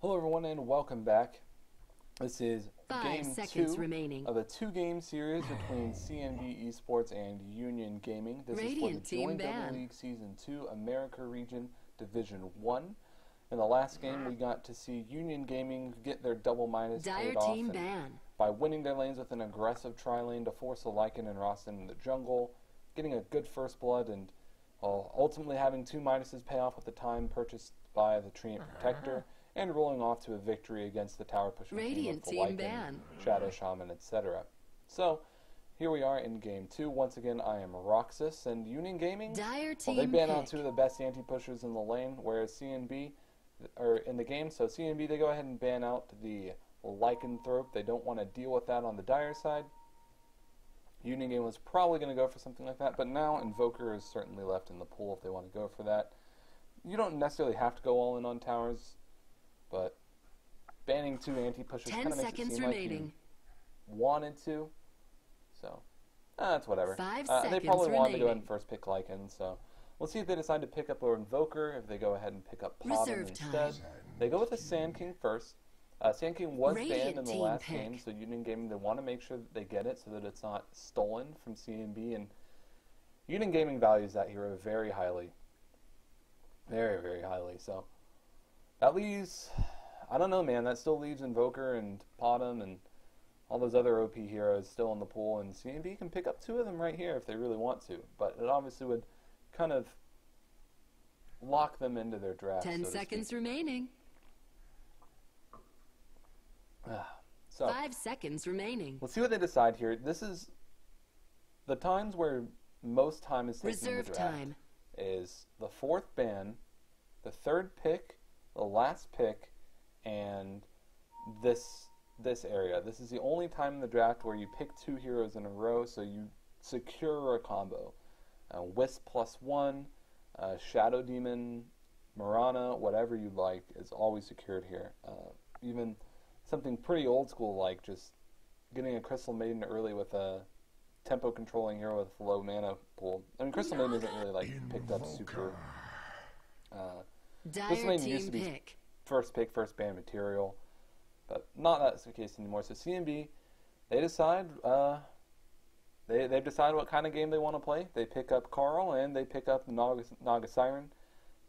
Hello everyone and welcome back. This is game 2 remaining. of a 2-game series between CNB Esports and Union Gaming. This Radiant is for the joinDOTA League Season 2 America Region Division 1. In the last game we got to see Union Gaming get their double minus paid off by winning their lanes with an aggressive tri-lane to force a Lycan and Roston in the jungle, getting a good first blood, and ultimately having 2 minuses pay off with the time purchased by the Treant Protector, and rolling off to a victory against the tower pushing team of the Lycan, Shadow Shaman, etc. So, here we are in Game 2. Once again, I am Roxas, and Union Gaming, well, they ban out 2 of the best anti-pushers in the lane, whereas CNB, or in the game, so CNB, they go ahead and ban out the Lycanthrope. They don't want to deal with that on the Dire side. Union Gaming was probably going to go for something like that, but now Invoker is certainly left in the pool if they want to go for that. You don't necessarily have to go all in on towers, but banning 2 anti-pushers kind of makes it seem like you wanted to. So, that's whatever. They probably wanted to go ahead and first pick Lycan, so we'll see if they decide to pick up an Invoker, if they go ahead and pick up Potom instead. They go with a Sand King first. Sand King was banned in the last game, so Union Gaming, they want to make sure that they get it so that it's not stolen from CNB, and Union Gaming values that hero very highly. Very, very highly, so that leaves, I don't know, man, that still leaves Invoker and Potom and all those other OP heroes still in the pool, and CNB can pick up 2 of them right here if they really want to, but it obviously would kind of lock them into their draft. 10 seconds remaining. So, 5 seconds remaining. Let's see what they decide here. This is the times where most time is taken in the draft. Is the 4th ban, the 3rd pick, the last pick, and this area. This is the only time in the draft where you pick 2 heroes in a row, so you secure a combo. Wisp +1, Shadow Demon, Mirana, whatever you like, is always secured here. Even something pretty old school like just getting a Crystal Maiden early with a tempo controlling hero with low mana pool. I mean, Crystal Maiden isn't really like picked up super. Crystal Maiden used to be first pick, first ban material, but not that's the case anymore. So CNB, they decide they've decided what kind of game they want to play. They pick up Carl and they pick up Naga Siren.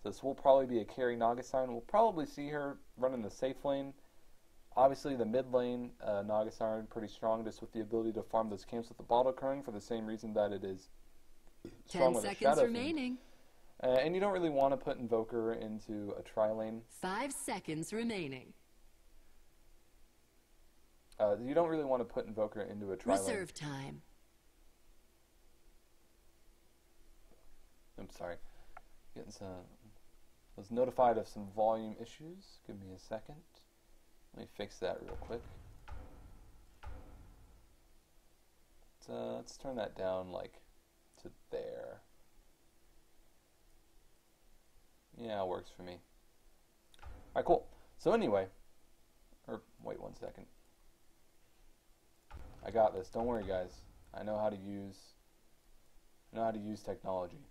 So this will probably be a carry Naga Siren. We'll probably see her running the safe lane. Obviously, the mid lane, Naga Siren, pretty strong, just with the ability to farm those camps with the bottle curling for the same reason that it is strong with a Shadow remaining. And you don't really want to put Invoker into a tri-lane. 5 seconds remaining. You don't really want to put Invoker into a tri-lane. Reserve time. I'm sorry. Getting some. Was notified of some volume issues. Give me a second. Let me fix that real quick. Let's turn that down like to there. Yeah, it works for me. Alright, cool. So anyway, wait 1 second. I got this. Don't worry, guys. I know how to use technology.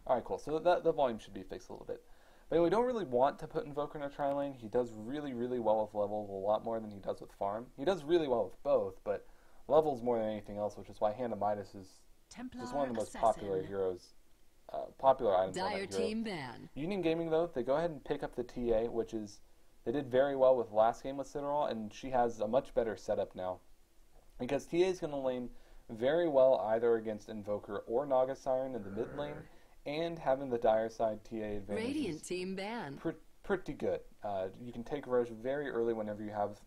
Alright, cool. So the volume should be fixed a little bit. But we don't really want to put Invoker in a tri-lane. He does really, really well with levels, a lot more than he does with farm. He does really well with both, but levels more than anything else, which is why Hand of Midas is just one of the most popular heroes, popular items on that hero. Union Gaming, though, they go ahead and pick up the TA, which is, they did very well with last game with Citadel, and she has a much better setup now. Because TA is going to lane very well either against Invoker or Naga Siren in the mid lane, and having the Dire side TA advantage is pretty good. You can take Roche very early whenever you have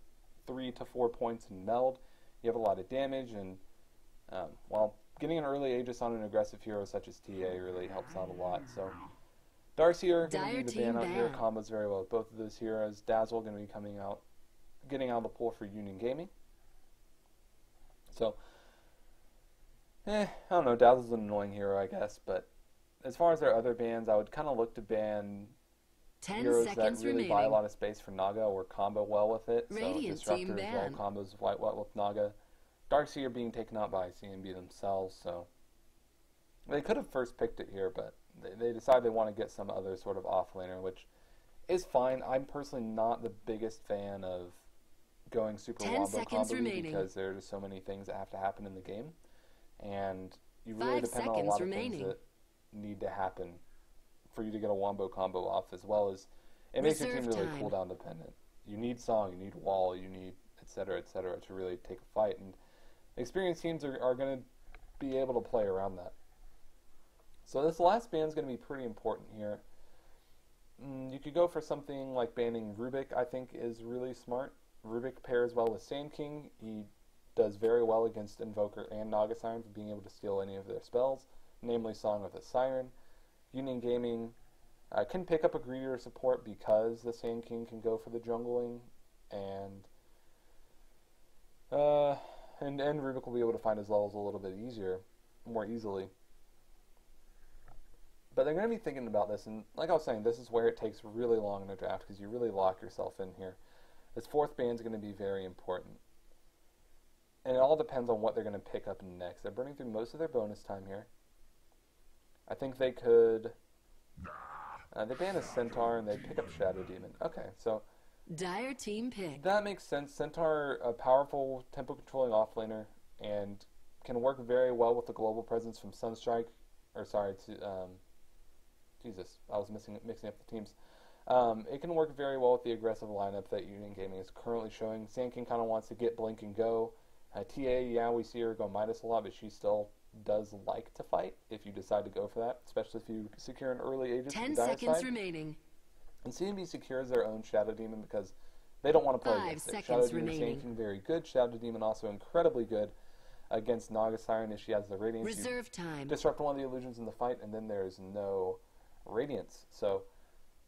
3 to 4 points in meld. You have a lot of damage, and while getting an early Aegis on an aggressive hero such as TA really helps out a lot. So Darkseer going to be the ban out here. Combos very well with both of those heroes. Dazzle going to be getting out of the pool for Union Gaming. So, I don't know. Dazzle's an annoying hero, I guess, but as far as their other bans, I would kind of look to ban heroes that really buy a lot of space for Naga or combo well with it. So Disruptor as well combos well with Naga. Darkseer being taken out by CNB themselves, so they could have first picked it here, but they decide they want to get some other sort of offlaner, which is fine. I'm personally not the biggest fan of going super 10 wombo seconds combo remaining. because there are just so many things that have to happen in the game, and you really 5 depend on a seconds lot of remaining. things that need to happen for you to get a wombo combo off, as well as it makes your team Reserve really time. cooldown dependent. You need song, you need wall, you need et cetera, to really take a fight, and experienced teams are going to be able to play around that. So this last ban is going to be pretty important here. You could go for something like banning Rubik, I think is really smart. Rubik pairs well with Sand King. He does very well against Invoker and Naga Siren for being able to steal any of their spells, namely Song of the Siren. Union Gaming can pick up a greedier support because the Sand King can go for the jungling, and Rubik will be able to find his levels a little bit more easily. But they're going to be thinking about this, and like I was saying, this is where it takes really long in a draft because you really lock yourself in here. This fourth ban is going to be very important. And it all depends on what they're going to pick up next. They're burning through most of their bonus time here. I think they could... they ban a Centaur and they pick up Shadow Demon. Okay, so... Dire team pick. That makes sense. Centaur, a powerful tempo controlling offlaner, and can work very well with the global presence from Sunstrike. Jesus, I was mixing up the teams. It can work very well with the aggressive lineup that Union Gaming is currently showing. Sand King kind of wants to get blink and go. TA, yeah, we see her go Midas a lot, but she still does like to fight if you decide to go for that, especially if you secure an early Aegis. 10 seconds remaining. And CNB secures their own Shadow Demon because they don't want to play 5 against it. seconds Shadow Demon, remaining. Sand King, very good. Shadow Demon also incredibly good against Naga Siren if she has the Radiance. Reserve time. Disrupt one of the illusions in the fight, and then there's no Radiance.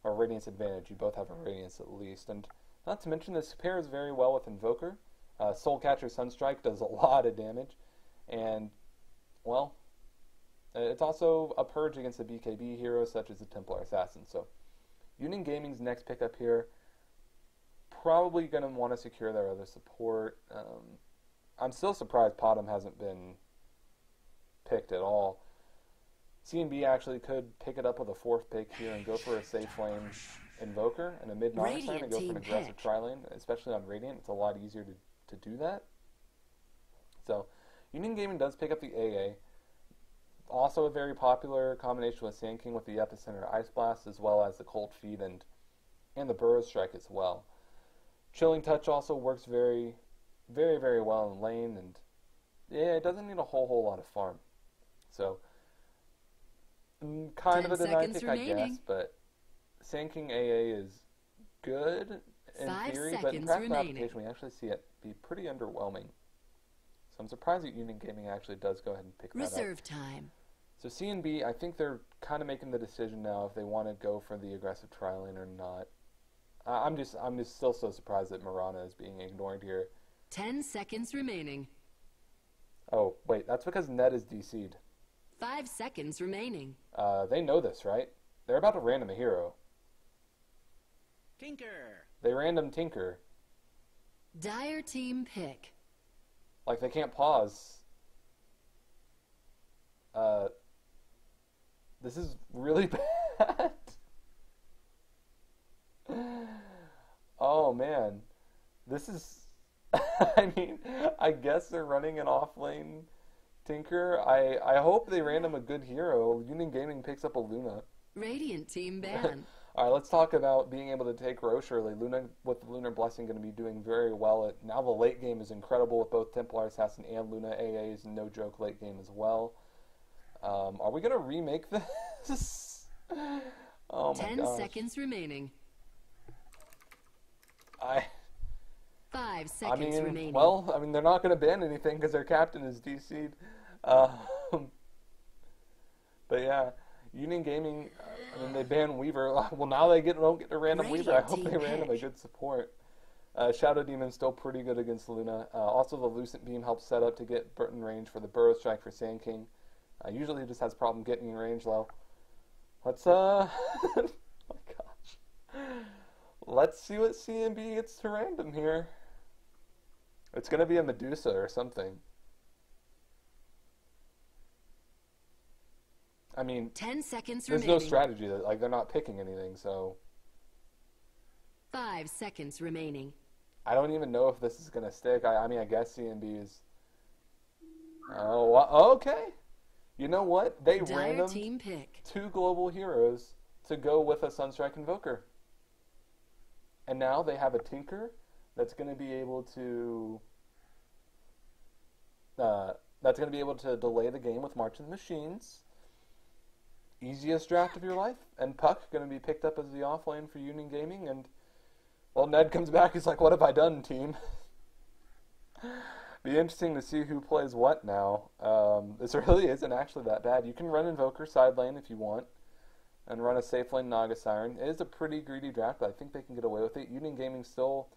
Or Radiance advantage. You both have a Radiance at least. And not to mention, this pairs very well with Invoker. Soulcatcher Sunstrike does a lot of damage. And, well, it's also a purge against the BKB heroes such as the Templar Assassin. So, Union Gaming's next pickup here, probably going to want to secure their other support. I'm still surprised Potom hasn't been picked at all. CNB actually could pick it up with a fourth pick here and go for a safe lane Invoker and a mid-Naga Siren and go for an aggressive tri-lane, especially on Radiant. It's a lot easier to do that. So, Union Gaming does pick up the AA. Also a very popular combination with Sand King with the Epicenter Ice Blast, as well as the Cold Feet and the Burrow Strike as well. Chilling Touch also works very, very, very well in lane, and yeah, it doesn't need a whole lot of farm. So, kind of a denied pick, remaining. I guess, but Sand King AA is good in 5 theory, but in seconds practical remaining. application, we actually see it be pretty underwhelming. So I'm surprised that Union Gaming actually does go ahead and pick that up. Reserve time. So CNB, I think they're kind of making the decision now if they want to go for the aggressive tri-lane or not. I'm just still so surprised that Mirana is being ignored here. 10 seconds remaining. Oh, wait, that's because Ned is DC'd. 5 seconds remaining. They know this, right? They're about to random a hero. Tinker. They random Tinker. Dire team pick. Like, they can't pause. This is really bad. Oh, man. This is... I mean, I guess they're running an off-lane Tinker. I hope they random a good hero. Union Gaming picks up a Luna. Radiant team ban. All right, let's talk about being able to take Roche early. Luna, with the Lunar Blessing, going to be doing very well. Now the late game is incredible with both Templar Assassin and Luna. AA is no joke late game as well. Are we going to remake this? Oh my 10 gosh. seconds remaining. 5 seconds remaining. Well, I mean, they're not going to ban anything because their captain is DC'd. But yeah, Union Gaming, I mean, they ban Weaver. Well, now they don't get to random Weaver. I hope they random a good support. Shadow Demon's still pretty good against Luna. Also, the Lucent Beam helps set up to get Burton range for the Burrow Strike for Sand King. Usually he just has a problem getting in range low. Let's, oh my gosh. Let's see what CNB gets to random here. It's going to be a Medusa or something. I mean, 10 seconds there's remaining. no strategy. Like, they're not picking anything, so... 5 seconds remaining. I don't even know if this is going to stick. I mean, I guess CNB is... Oh, okay. You know what? They Dire team pick. 2 global heroes to go with a Sunstrike Invoker. And now they have a Tinker that's going to be able to... delay the game with March of the Machines. Easiest draft of your life. And Puck going to be picked up as the offlane for Union Gaming. And, well, Ned comes back. He's like, what have I done, team? Be interesting to see who plays what now. This really isn't actually that bad. You can run Invoker side lane if you want. And run a safe lane Naga Siren. It is a pretty greedy draft, but I think they can get away with it. Union Gaming still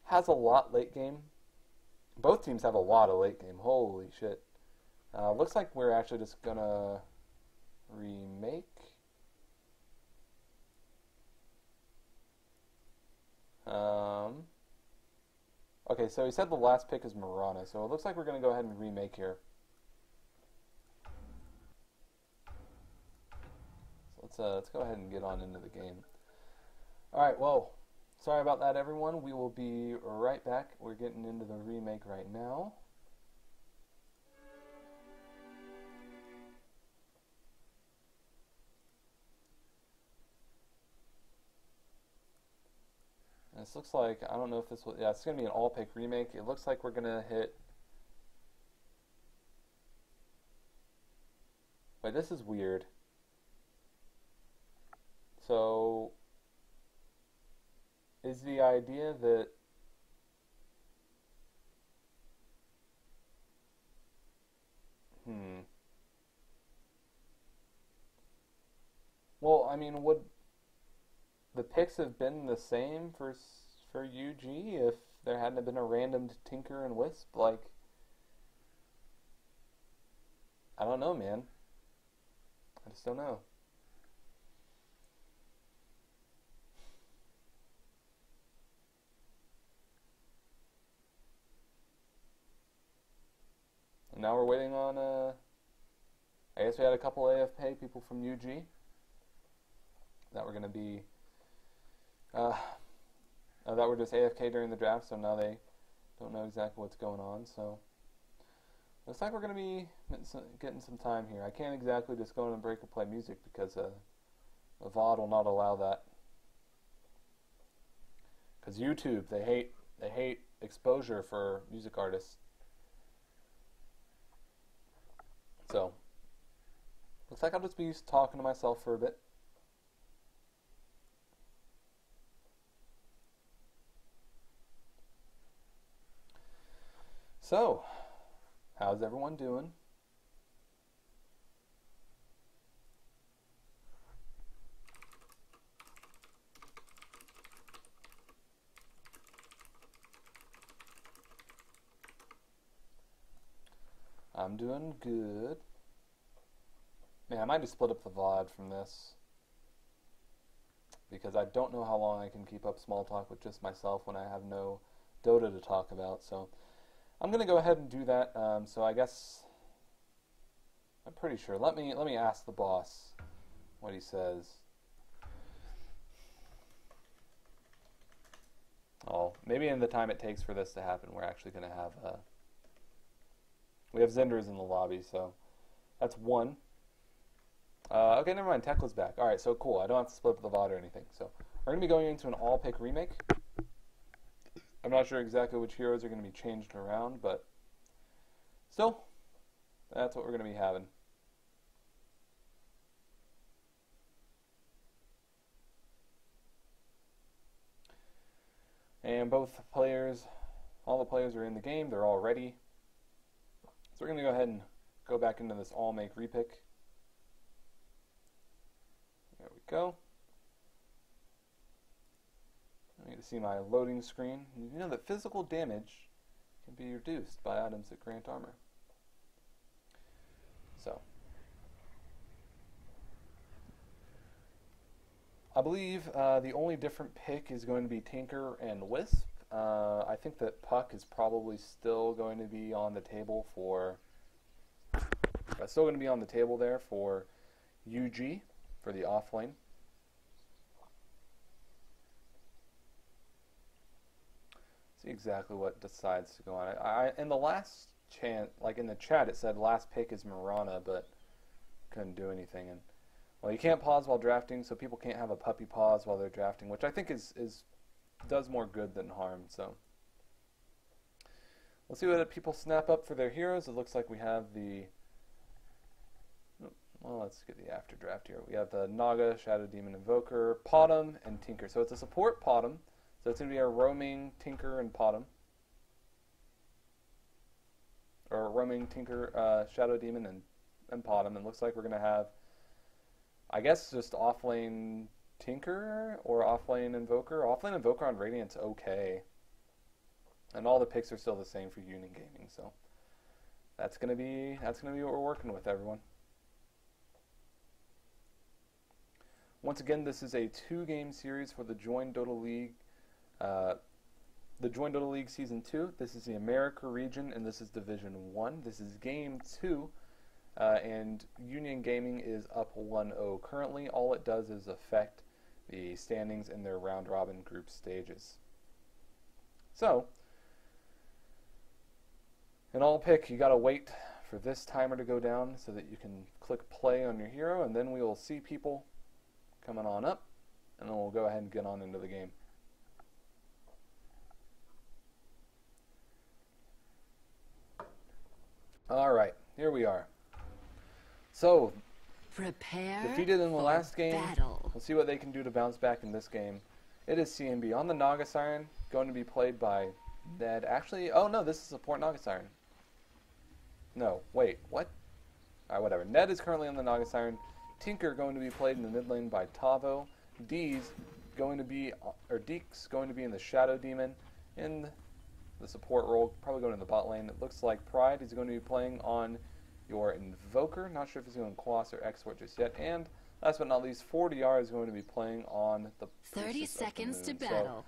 has a lot late game. Both teams have a lot of late game. Holy shit. Looks like we're actually just going to remake. Okay, so he said the last pick is Marana, so it looks like we're going to go ahead and remake here. So let's go ahead and get on into the game. Alright, well, sorry about that, everyone. We will be right back. We're getting into the remake right now. This looks like, I don't know if this will, yeah, it's going to be an all-pick remake. It looks like we're going to hit, wait, this is weird. So, is the idea that, well, I mean, would the picks have been the same for UG if there hadn't been a random Tinker and Wisp? Like, I don't know, man. I just don't know. And now we're waiting on, I guess we had a couple AFK people from UG that were going to be, that were just AFK during the draft, so now they don't know exactly what's going on, so looks like we're going to be getting some time here. I can't exactly just go in and break or play music because the VOD will not allow that. Because YouTube, they hate exposure for music artists. So, looks like I'll just be talking to myself for a bit. So, how's everyone doing? I'm doing good. Man, I might just split up the VOD from this because I don't know how long I can keep up small talk with just myself when I have no Dota to talk about. So I'm going to go ahead and do that. So I guess I'm pretty sure. Let me ask the boss what he says. Oh, maybe in the time it takes for this to happen, we're actually going to have we have Zenders in the lobby, so that's one. Okay, never mind. Tekla's back. All right, so cool. I don't have to split up the VOD or anything. So we're going to be going into an all-pick remake. I'm not sure exactly which heroes are going to be changed around, but still, that's what we're going to be having. And both players, all the players are in the game. They're all ready. So we're going to go ahead and go back into this all-make repick. There we go. I need to see my loading screen. You know that physical damage can be reduced by items that grant armor. So, I believe the only different pick is going to be Tinker and Wisp. I think that Puck is probably still going to be on the table for there for UG for the offlane. See exactly what decides to go on. In the last chant, like in the chat, it said last pick is Marana, but couldn't do anything. And well, you can't pause while drafting, so people can't have a puppy pause while they're drafting, which I think does more good than harm. So let's see what people snap up for their heroes. It looks like we have the. Well, let's get the after draft here. We have the Naga, Shadow Demon Invoker, Potom, and Tinker. So it's a support Potom. So it's going to be a roaming Tinker and Potom. Or a roaming Tinker, Shadow Demon and Potom. And looks like we're going to have, I guess, just offlane Tinker or offlane Invoker. Offlane Invoker on Radiant's okay. And all the picks are still the same for Union Gaming. So that's going to be what we're working with, everyone. Once again, this is a 2-game series for the joinDOTA League. The joinDOTA League Season 2. This is the America region, and this is Division 1. This is Game 2, and Union Gaming is up 1-0 currently. All it does is affect the standings in their round-robin group stages. So, in all pick, you gotta wait for this timer to go down so that you can click play on your hero, and then we will see people coming on up, and then we'll go ahead and get on into the game. Alright, here we are. So, prepare defeated in the last game. Battle. We'll see what they can do to bounce back in this game. It is CNB on the Naga Siren, going to be played by Ned. Actually, oh no, this is support Naga Siren. No, wait, what? Alright, whatever. Ned is currently on the Naga Siren. Tinker going to be played in the mid lane by Tavo. Deek's going to be in the Shadow Demon. In the support role, probably going in the bot lane. It looks like Pride is going to be playing on your Invoker. Not sure if he's going Quas or Export just yet. And last but not least, 40R is going to be playing on the 30 seconds of to the Moon. battle.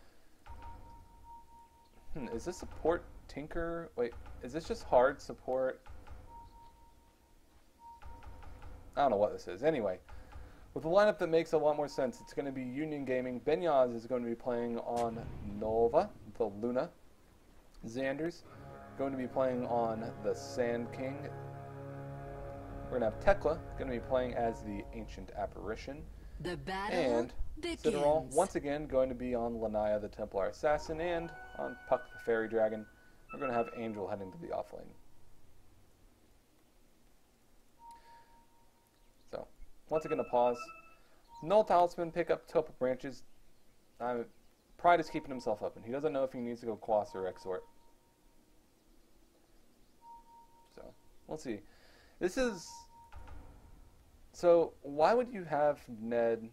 So, is this support Tinker? Wait, is this just hard support? I don't know what this is. Anyway, with a lineup that makes a lot more sense, it's going to be Union Gaming. Benyaz is going to be playing on Nova, the Luna. Xander's going to be playing on the Sand King. We're going to have Tekla going to be playing as the Ancient Apparition. The battle and begins. Citadel, once again, going to be on Lanaya, the Templar Assassin, and on Puck, the Fairy Dragon. We're going to have Angel heading to the offlane. So, once again, a pause. Null Talisman, pick up Topa Branches. Pride is keeping himself up, and he doesn't know if he needs to go Quas or Exort. So, we'll see. This is... So, why would you have Ned...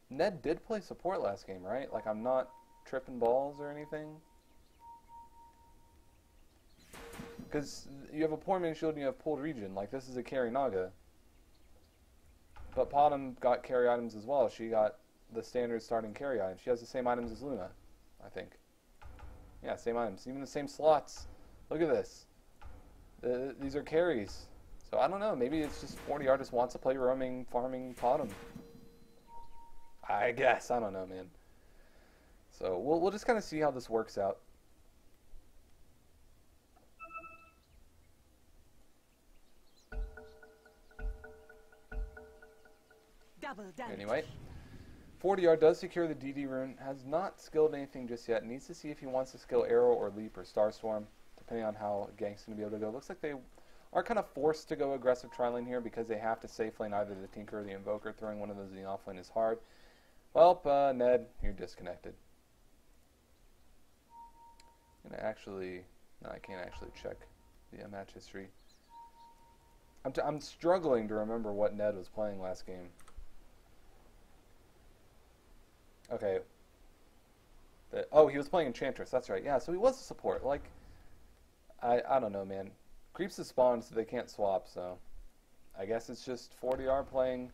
Ned did play support last game, right? Like, I'm not tripping balls or anything? Because you have a poor man shield and you have pulled region. Like, this is a carry Naga. But Potom got carry items as well. She got the standard starting carry items. She has the same items as Luna, I think. Yeah, same items. Even the same slots. Look at this. These are carries. So, I don't know. Maybe it's just 40R just wants to play roaming, farming Potom. I guess. I don't know, man. So, we'll just kind of see how this works out. Anyway, 40R does secure the DD rune, has not skilled anything just yet, needs to see if he wants to skill Arrow or Leap or Starstorm, depending on how Gank's going to be able to go. Looks like they are kind of forced to go aggressive tri-lane here because they have to safe lane either the Tinker or the Invoker. Throwing one of those in the offlane is hard. Well, Ned, you're disconnected. And I can't actually check the match history. I'm struggling to remember what Ned was playing last game. Okay. Oh, he was playing Enchantress. That's right. Yeah, so he was a support. Like, I don't know, man. Creeps have spawned, so they can't swap, so I guess it's just 40R playing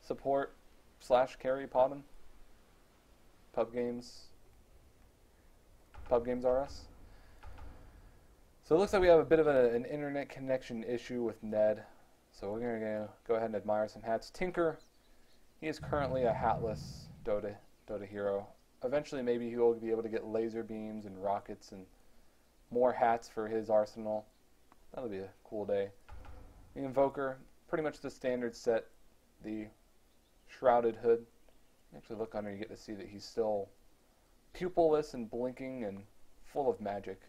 support / carry Potom. Pub games RS. So it looks like we have a bit of an internet connection issue with Ned. So we're going to go ahead and admire some hats. Tinker He is currently a hatless Dota hero. Eventually, maybe he will be able to get laser beams and rockets and more hats for his arsenal. That'll be a cool day. The Invoker, pretty much the standard set. The Shrouded Hood. Actually look under, you get to see that he's still pupilless and blinking and full of magic.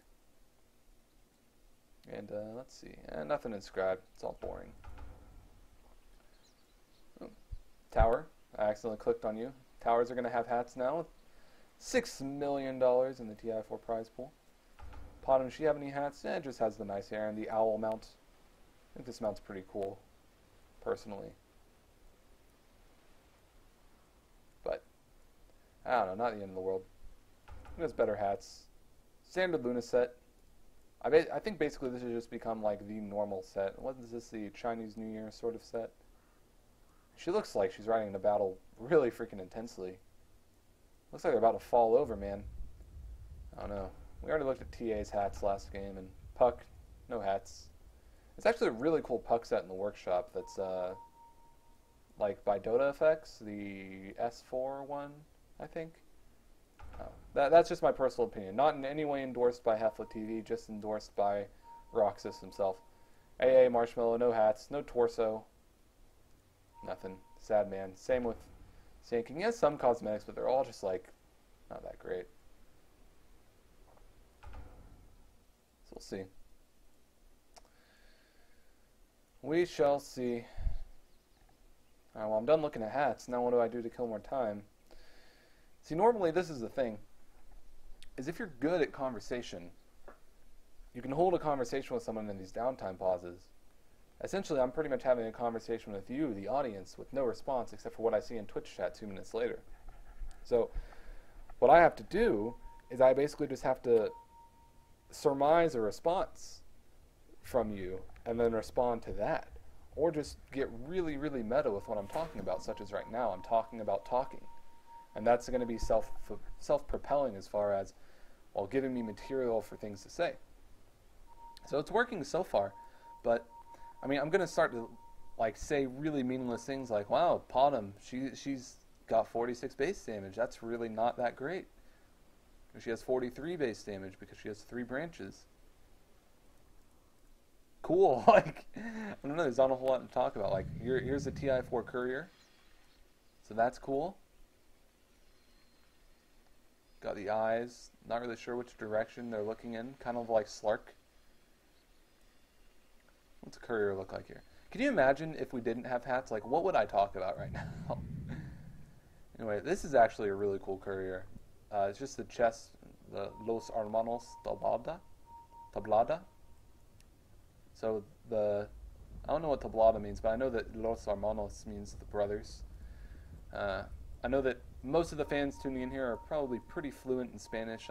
And let's see, nothing inscribed, it's all boring. Oh. Tower, I accidentally clicked on you. Towers are going to have hats now with $6 million in the TI4 prize pool. Potom, does she have any hats? It just has the nice hair and the owl mount. I think this mount's pretty cool, personally. But, I don't know, not the end of the world. Who has better hats? Standard Luna set. I think basically this has just become like the normal set. What is this, the Chinese New Year sort of set? She looks like she's riding the battle really freaking intensely. Looks like they're about to fall over, man. I don't know. We already looked at TA's hats last game, and Puck, no hats. It's actually a really cool Puck set in the workshop that's like by Dota Effects, the S4 one, I think. That's just my personal opinion. Not in any way endorsed by Heflatv, just endorsed by Roxas himself. AA, Marshmallow, no hats, no torso. Nothing. Sad man. Same with Sand. He has some cosmetics, but they're all just like not that great. So we'll see. We shall see. Alright, well, I'm done looking at hats. Now what do I do to kill more time? See, normally this is the thing, is if you're good at conversation, you can hold a conversation with someone in these downtime pauses. Essentially, I'm pretty much having a conversation with you, the audience, with no response except for what I see in Twitch chat 2 minutes later. So, what I have to do is I basically just have to surmise a response from you and then respond to that. Or just get really, really meta with what I'm talking about, such as right now, I'm talking about talking. And that's going to be self-propelling as far as, well, giving me material for things to say. So it's working so far, but, I mean, I'm going to start to, like, say really meaningless things like, wow, Potom, she's got 46 base damage. That's really not that great. She has 43 base damage because she has 3 branches. Cool. Like, I don't know, there's not a whole lot to talk about. Like, here's a TI4 courier. So that's cool. Got the eyes. Not really sure which direction they're looking in. Kind of like Slark. What's a courier look like here? Can you imagine if we didn't have hats? Like, what would I talk about right now? Anyway, this is actually a really cool courier. It's just the chest, the Los Hermanos Tablada. So I don't know what Tablada means, but I know that Los Hermanos means the brothers. I know that most of the fans tuning in here are probably pretty fluent in Spanish.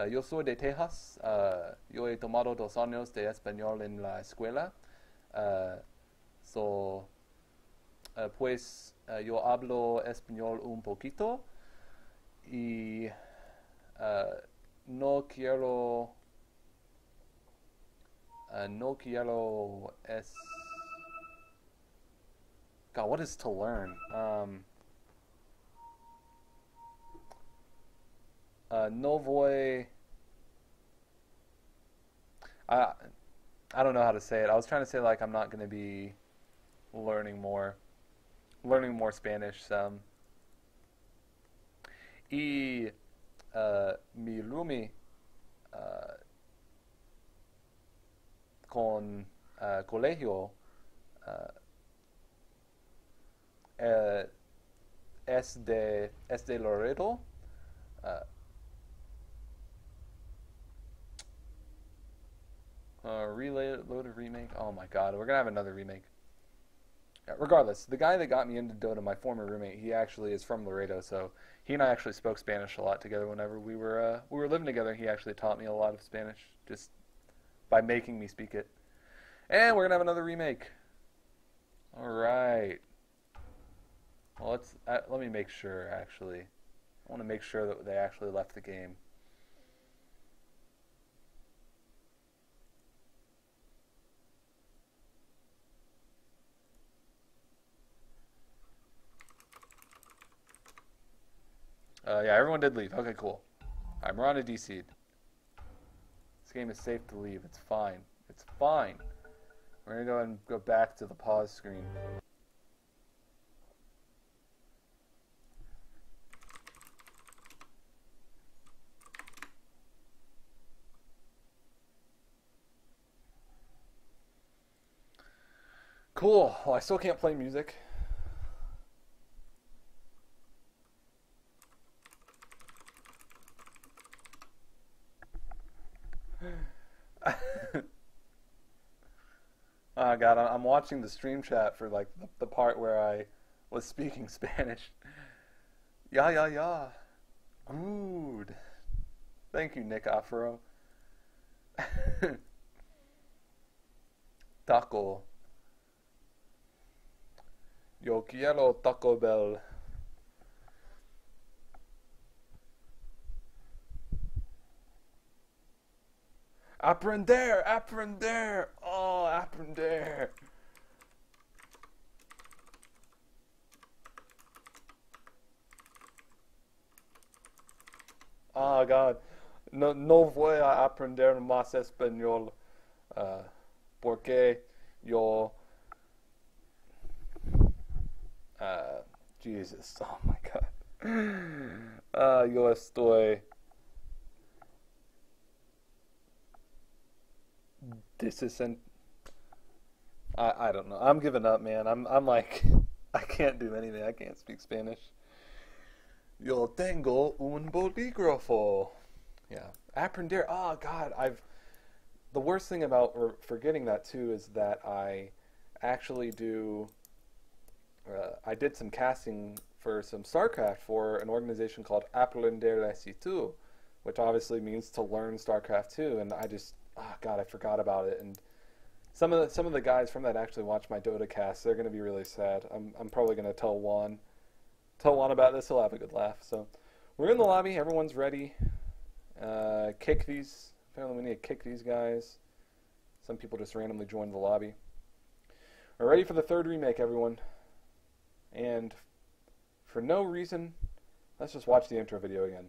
Yo soy de Texas. Yo he tomado 2 años de español en la escuela. Pues yo hablo español un poquito. Y no quiero God, what is to learn? No voy. I don't know how to say it. I was trying to say like I'm not going to be learning more Spanish. Y mi roomie con colegio es de Loreto. Reloaded remake. Oh my god, we're gonna have another remake. Regardless, the guy that got me into Dota, my former roommate, he actually is from Laredo, so he and I actually spoke Spanish a lot together whenever we were living together. He actually taught me a lot of Spanish just by making me speak it. And we're gonna have another remake. All right. Well, let me make sure. Actually, I want to make sure that they actually left the game. Yeah, everyone did leave. Okay, cool. Alright, we're on a D-seed. This game is safe to leave. It's fine. It's fine. We're going to go ahead and go back to the pause screen. Cool. Well, I still can't play music. Oh god, I'm watching the stream chat for like the part where I was speaking Spanish. Yeah, yeah, yeah. Good. Thank you, Nick Afro. Taco. Yo quiero Taco Bell. Aprender! Aprender! Oh, aprender! Oh god. No, no voy a aprender más español. Porque yo... Jesus. Oh my god. Yo estoy... I don't know. I'm giving up, man. I'm like... I can't do anything. I can't speak Spanish. Yo tengo un bolígrafo. Yeah. Aprender. Oh, God. The worst thing about forgetting that, too, is that I actually do... I did some casting for some StarCraft for an organization called Aprender Recitu, which obviously means to learn StarCraft 2, and I just... Oh, God, I forgot about it, and... Some of the guys from that actually watch my Dota cast. They're going to be really sad. I'm probably going to tell Juan about this. He'll have a good laugh. So we're in the lobby. Everyone's ready. Kick these. Apparently we need to kick these guys. Some people just randomly joined the lobby. We're ready for the third remake, everyone. And for no reason, let's just watch the intro video again.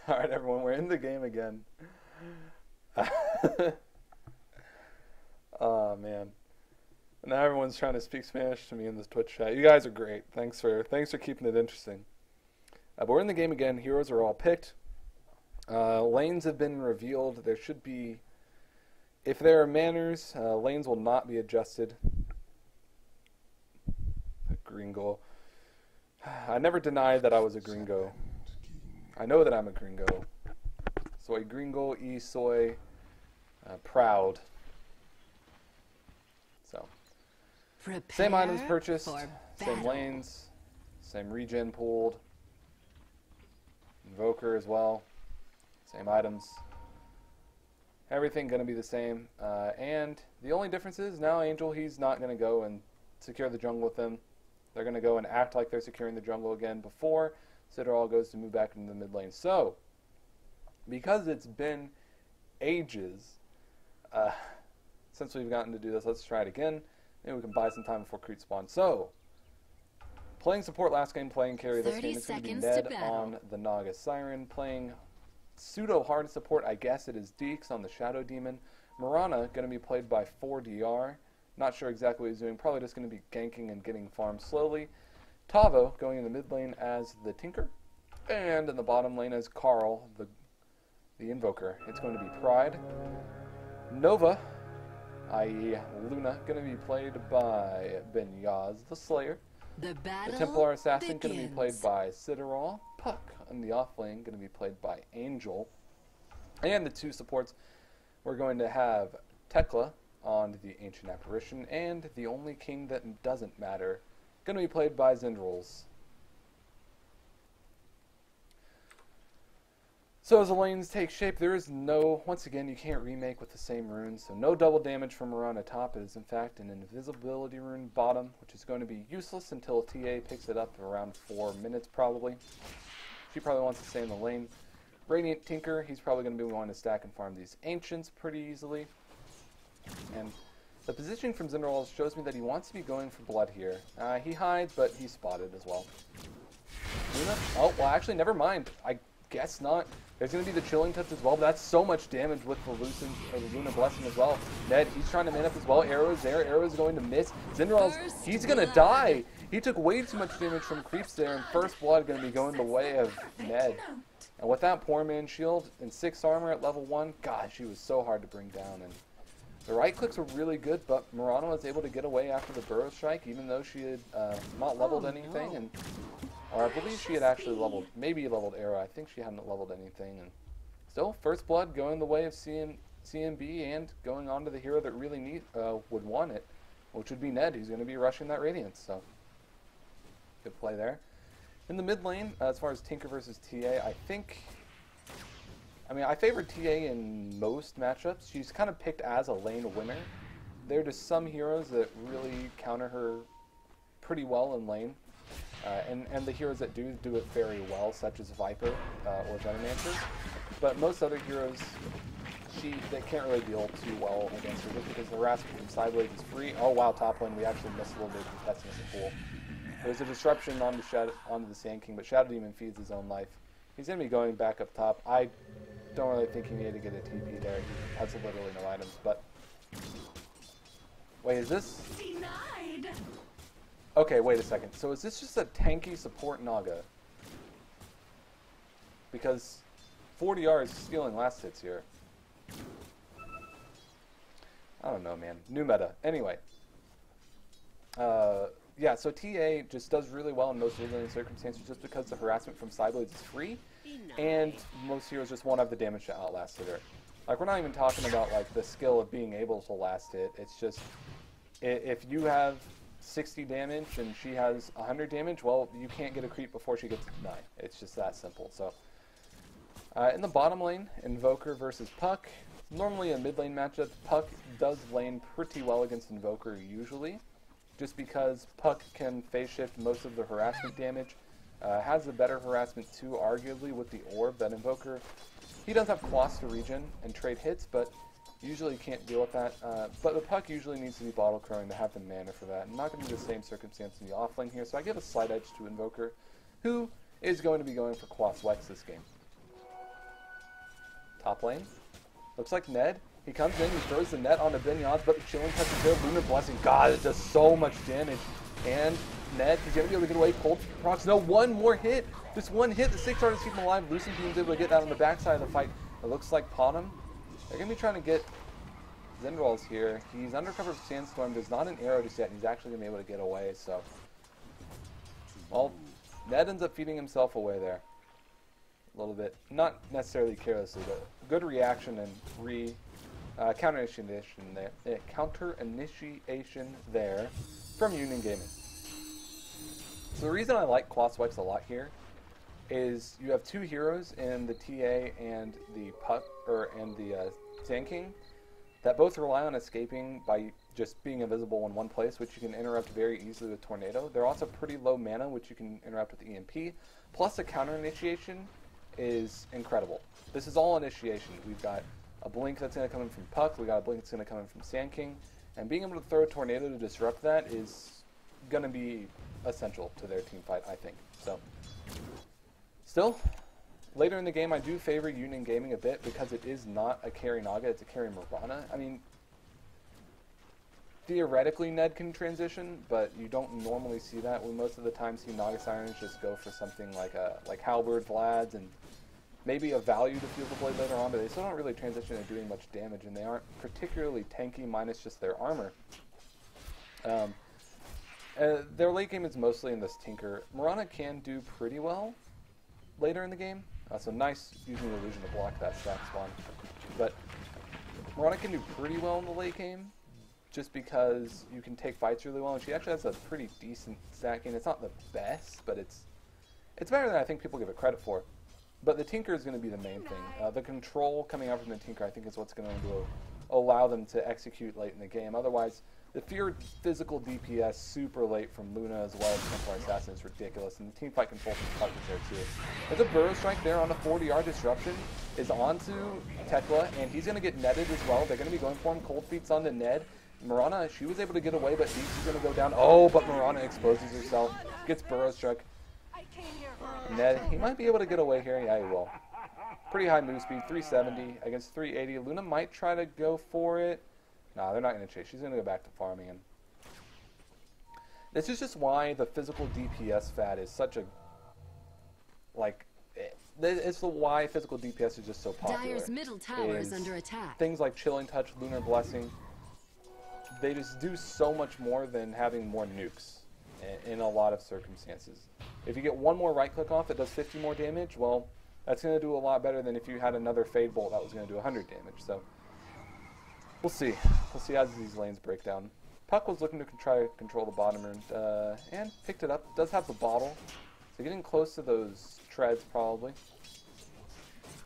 Alright, everyone, we're in the game again. Oh, man. Now everyone's trying to speak Spanish to me in this Twitch chat. You guys are great. Thanks for keeping it interesting. But we're in the game again. Heroes are all picked. Lanes have been revealed. There should be... If there are manners, lanes will not be adjusted. Gringo. I never denied that I was a gringo. I know that I'm a gringo. Soy gringo y soy proud. So, same items purchased, same lanes, same regen pulled, invoker as well, same items. Everything going to be the same. And the only difference is now Angel, he's not going to go and secure the jungle with them. They're going to go and act like they're securing the jungle again before Citadel goes to move back into the mid lane. So, because it's been ages since we've gotten to do this, let's try it again. Maybe we can buy some time before creep spawn. So, Playing support last game, playing carry this game. It's going to be Ned to on the Naga Siren. Playing pseudo hard support, I guess it is Deeks on the Shadow Demon. Mirana going to be played by 4DR. Not sure exactly what he's doing. Probably just going to be ganking and getting farmed slowly. Tavo going in the mid lane as the Tinker. And in the bottom lane as Carl, the Invoker. It's going to be Pride. Nova, i.e. Luna, going to be played by Benyaz, the Slayer. The Templar Assassin going to be played by Citadel. Puck on the off lane going to be played by Angel. And the two supports, we're going to have Tekla on the Ancient Apparition, and the only king that doesn't matter, going to be played by Zindrils. So as the lanes take shape, there is no, once again, you can't remake with the same runes, so no double damage from Mirana top. It is in fact an invisibility rune bottom, which is going to be useless until TA picks it up around 4 minutes probably. She probably wants to stay in the lane. Radiant Tinker, he's probably going to be wanting to stack and farm these Ancients pretty easily. And the positioning from Zindrils shows me that he wants to be going for blood here. He hides, but he's spotted as well. Luna? Oh, well actually, never mind. I guess not. There's going to be the Chilling Touch as well, but that's so much damage with the Luna Blessing as well. Ned, he's trying to man up as well. Arrow's there. Arrow's going to miss. Zindrils, he's going to die. He took way too much damage from creeps there, and First Blood going to be going the way of Ned. And with that poor man's shield and 6 armor at level 1, God, she was so hard to bring down. And the right clicks were really good, but Mirana was able to get away after the Burrow Strike, even though she had not leveled anything. And or I believe she had actually leveled, maybe leveled Arrow. I think she hadn't leveled anything. And still, First Blood going the way of CNB and going on to the hero that really would want it, which would be Ned, who's going to be rushing that Radiance. So, good play there. In the mid lane, as far as Tinker versus TA, I favor TA in most matchups. She's kind of picked as a lane winner. There are just some heroes that really counter her pretty well in lane. And the heroes that do it very well, such as Viper or Venomancer. But most other heroes, they can't really deal too well against her just because the harassment from Sideways is free. Oh wow, top lane, we actually missed a little bit of contesting in the pool. There's a disruption onto the Sand King, but Shadow Demon feeds his own life. He's going to be going back up top. I don't really think he needed to get a TP there. He has literally no items, but... Wait, is this... Denied. Okay, wait a second. So is this just a tanky support Naga? Because 4DR is stealing last hits here. I don't know, man. New meta. Anyway. Yeah, so TA just does really well in most lane circumstances just because the harassment from Sideblades is free, and most heroes just won't have the damage to outlast her. Like, we're not even talking about, like, the skill of being able to last hit. It's just, if you have 60 damage and she has 100 damage, well, you can't get a creep before she gets to 9. It's just that simple. So, in the bottom lane, Invoker versus Puck. Normally a mid lane matchup, Puck does lane pretty well against Invoker usually, just because Puck can phase shift most of the harassment damage. Has a better harassment too, arguably, with the Orb than Invoker. He does have Quas to regen and trade hits, but usually can't deal with that. But the Puck usually needs to be bottle crowing to have the mana for that. Not going to be the same circumstance in the off lane here, so I give a slight edge to Invoker, who is going to be going for Quas Wex this game. Top lane. Looks like Ned. He comes in, he throws the net onto Benyaz, but the Chilling Touch is there. Luna Blessing. God, it does so much damage. And Ned, he's going to be able to get away. Cold procs. No, one more hit. Just one hit. The 6 artists keep him alive. Lucent being able to get that on the backside of the fight. It looks like Potom. They're going to be trying to get Zindrils here. He's under cover of Sandstorm. There's not an arrow just yet, and he's actually going to be able to get away. So, well, Ned ends up feeding himself away there. A little bit. Not necessarily carelessly, but good reaction and counter initiation there from Union Gaming. So the reason I like Quas Wex a lot here is you have two heroes in the TA and the Puck and the Sand King that both rely on escaping by just being invisible in one place, which you can interrupt very easily with Tornado. They're also pretty low mana, which you can interrupt with EMP. Plus the counter initiation is incredible. This is all initiation. We've got a blink that's going to come in from Puck, we got a blink that's going to come in from Sand King, and being able to throw a Tornado to disrupt that is going to be essential to their team fight, I think. So, still, later in the game, I do favor Union Gaming a bit because it is not a carry Naga, it's a carry Mirana. I mean, theoretically Ned can transition, but you don't normally see that. We most of the time see Naga Sirens just go for something like Halberd Vlads and maybe a value to Field of Blade later on, but they still don't really transition into doing much damage, and they aren't particularly tanky minus just their armor. Their late game is mostly in this Tinker. Mirana can do pretty well later in the game, so nice using the illusion to block that stack spawn. But Mirana can do pretty well in the late game, just because you can take fights really well, and she actually has a pretty decent stacking. It's not the best, but it's better than I think people give it credit for. But the Tinker is going to be the main thing. The control coming out from the Tinker, I think, is what's going to allow them to execute late in the game. Otherwise, the feared physical DPS super late from Luna as well as Templar Assassin is ridiculous, and the team fight control from Puck is there too. There's a Burrow Strike there on a 40-yard disruption, is onto Tekla, and he's going to get netted as well. They're going to be going for him. Cold Feet's onto Ned. Mirana, she was able to get away, but Deeks is going to go down. Oh, but Mirana exposes herself, gets Burrow Struck. Ned, he might be able to get away here. Yeah, he will. Pretty high move speed, 370 against 380. Luna might try to go for it. Nah, they're not going to chase. She's going to go back to farming him. This is just why the physical DPS fad is such a, it's the why physical DPS is just so popular. Dire's middle tower is under attack. Things like Chilling Touch, Lunar Blessing, they just do so much more than having more nukes in a lot of circumstances. If you get one more right click off that does 50 more damage, well, that's going to do a lot better than if you had another Fade Bolt that was going to do 100 damage. So we'll see. We'll see as these lanes break down. Puck was looking to try to control the bottom and picked it up. Does have the bottle, so getting close to those treads probably.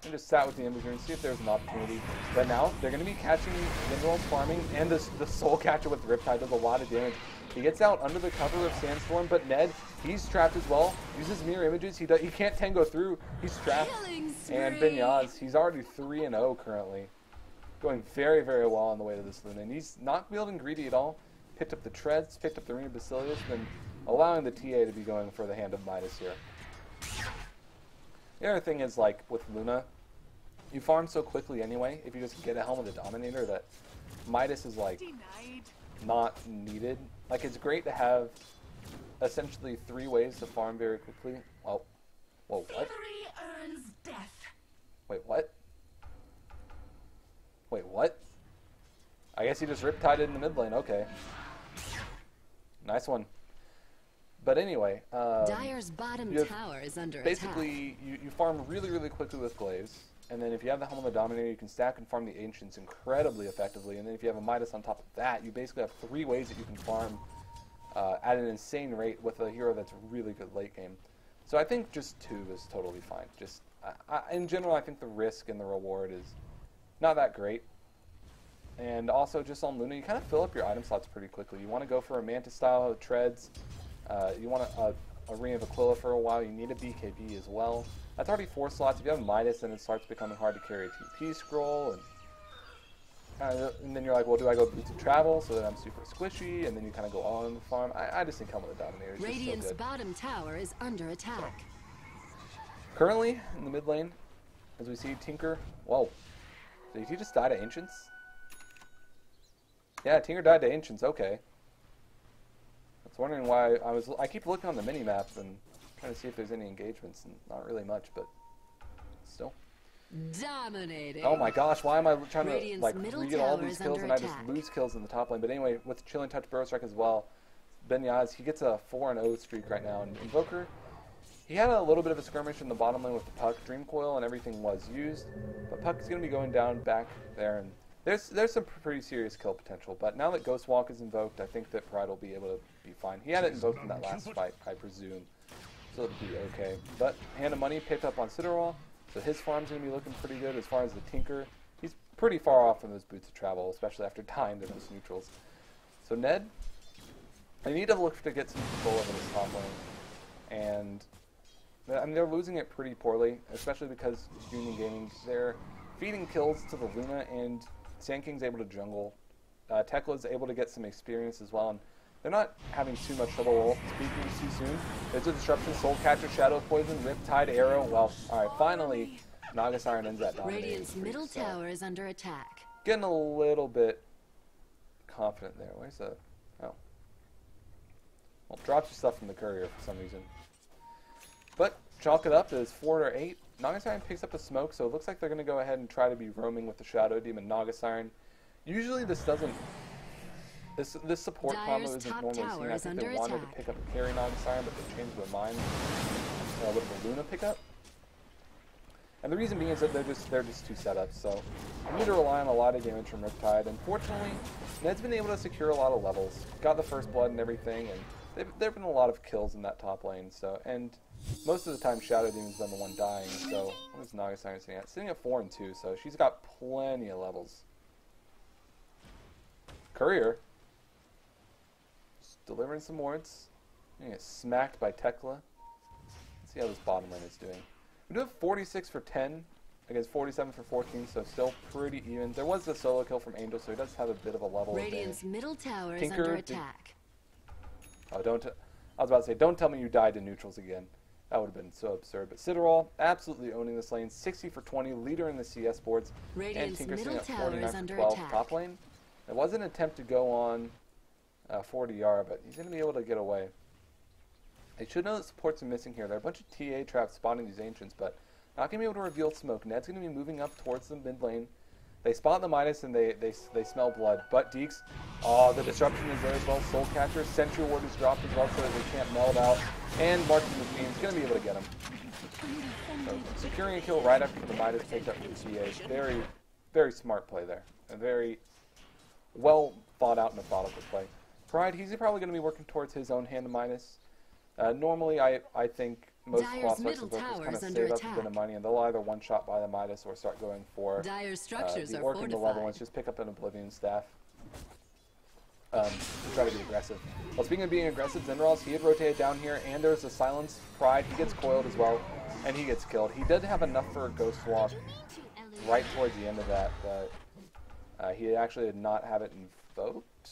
And just sat with the Invader and see if there's an opportunity. But now they're going to be catching Minerals farming, and the Soul Catcher with Riptide does a lot of damage. He gets out under the cover of Sandstorm, but Ned, he's trapped as well. Uses mirror images. He can't tango through. He's trapped. And Binyaz, he's already 3-0 currently. Going very, very well on the way to this Luna. And he's not wielding greedy at all. Picked up the Treads, picked up the Ring of Basilius, then allowing the TA to be going for the Hand of Midas here. The other thing is, like, with Luna, you farm so quickly anyway, if you just get a Helm of the Dominator, that Midas is, like, not needed. Like, it's great to have essentially 3 ways to farm very quickly. Oh, whoa, what? Wait, what? Wait, what? I guess he just Riptide in the mid lane, okay. Nice one. But anyway, Dire's bottom tower is under basically, attack. you farm really, really quickly with Glaives, and then if you have the Helm of the Dominator, you can stack and farm the Ancients incredibly effectively, and then if you have a Midas on top of that, you basically have 3 ways that you can farm at an insane rate with a hero that's really good late game. So I think just 2 is totally fine. Just in general, I think the risk and the reward is not that great. And also, just on Luna, you kind of fill up your item slots pretty quickly. You want to go for a Mantis style Treads. You want a Ring of Aquila for a while. You need a BKB as well. That's already 4 slots. If you have Midas, then it starts becoming hard to carry a TP scroll. And then you're like, well, do I go Boots of Travel so that I'm super squishy? And then you kind of go all in the farm. I just think Helm of the Dominator is just so good. Bottom tower is under attack. Currently, in the mid lane, as we see Tinker. Whoa. Did he just die to Ancients? Yeah, Tinker died to Ancients. Okay. I was wondering why. I keep looking on the mini-map and trying to see if there's any engagements, and not really much, but still. Dominating. Oh my gosh, why am I trying to read all these kills and I just attack. lose kills in the top lane? But anyway, with Chilling Touch, Burrow Strike as well, Binyaz, he gets a 4-0 streak right now. And Invoker, he had a little bit of a skirmish in the bottom lane with the Puck. Dream Coil and everything was used, but Puck is going to be going down back there, and there's some pretty serious kill potential. But now that Ghost Walk is invoked, I think that Pride will be able to be fine. He had it invoked in that last fight, I presume, so it'll be okay. But Hand of Money picked up on Citadel, so his farm's going to be looking pretty good. As far as the Tinker, he's pretty far off from those Boots of Travel, especially after dying to those neutrals. So Ned, they need to look to get some control over this top lane, and I mean, they're losing it pretty poorly, especially because Union Gaming, they're feeding kills to the Luna, and Sand King's able to jungle. Tekla's able to get some experience as well, and they're not having too much trouble speaking too soon. There's a disruption, Soul Catcher, Shadow Poison, Riptide, Arrow. Well, alright, finally, Naga Siren ends that dominating Radiant's streak, middle so tower is under attack. getting a little bit confident there. Where's the... Oh. Well, drops your stuff from the courier for some reason. But, chalk it up as 4 or 8. Naga Siren picks up a smoke, so it looks like they're going to go ahead and try to be roaming with the Shadow Demon Naga Siren. Usually this doesn't... This support combo isn't normally seen. I think they wanted to pick up a carry Naga Siren, but they changed their mind with the Luna pickup. And the reason being is that they're just two setups, so you need to rely on a lot of damage from Riptide. Unfortunately, Ned's been able to secure a lot of levels, got the first blood and everything, and there've been a lot of kills in that top lane. So, and most of the time Shadow Demon's been the one dying. So what is Naga Siren sitting at? Sitting at 4 and 2, so she's got plenty of levels. Courier, just delivering some wards. Getting get smacked by Tekla. Let's see how this bottom lane is doing. We do have 46 for 10 against 47 for 14, so still pretty even. There was the solo kill from Angel, so he does have a bit of a level Radiant's advantage. middle tower is under attack. I was about to say, don't tell me you died to neutrals again. That would have been so absurd. But Citadel absolutely owning this lane, 60 for 20, leader in the CS boards. Radiant's and Tinker middle sitting at tower 49 is under for 12 attack. top lane. It was an attempt to go on 40R, but he's going to be able to get away. They should know that supports are missing here. There are a bunch of TA traps spawning these Ancients, but not going to be able to reveal smoke. Ned's going to be moving up towards the mid lane. They spot the Midas and they smell blood. But Deeks, the disruption is there as well. Soul Catcher, Sentry Ward is dropped as well so that they can't meld out. And Martin Machine is going to be able to get him. So, securing a kill right after the Midas picked up the TA. Very, very smart play there. A very well thought out methodical play. Pride, he's probably going to be working towards his own hand to Midas. Normally, I think most Colossus are just kind of save up a bit of money, and they'll either one-shot by the Midas or start going for the Orc in the level ones. Just pick up an Oblivion Staff to try to be aggressive. Well, speaking of being aggressive, Zenrals, he had rotated down here, and there's a Silence. Pride, he gets coiled as well, and he gets killed. He did have enough for a Ghost Walk right towards the end of that, but he actually did not have it invoked.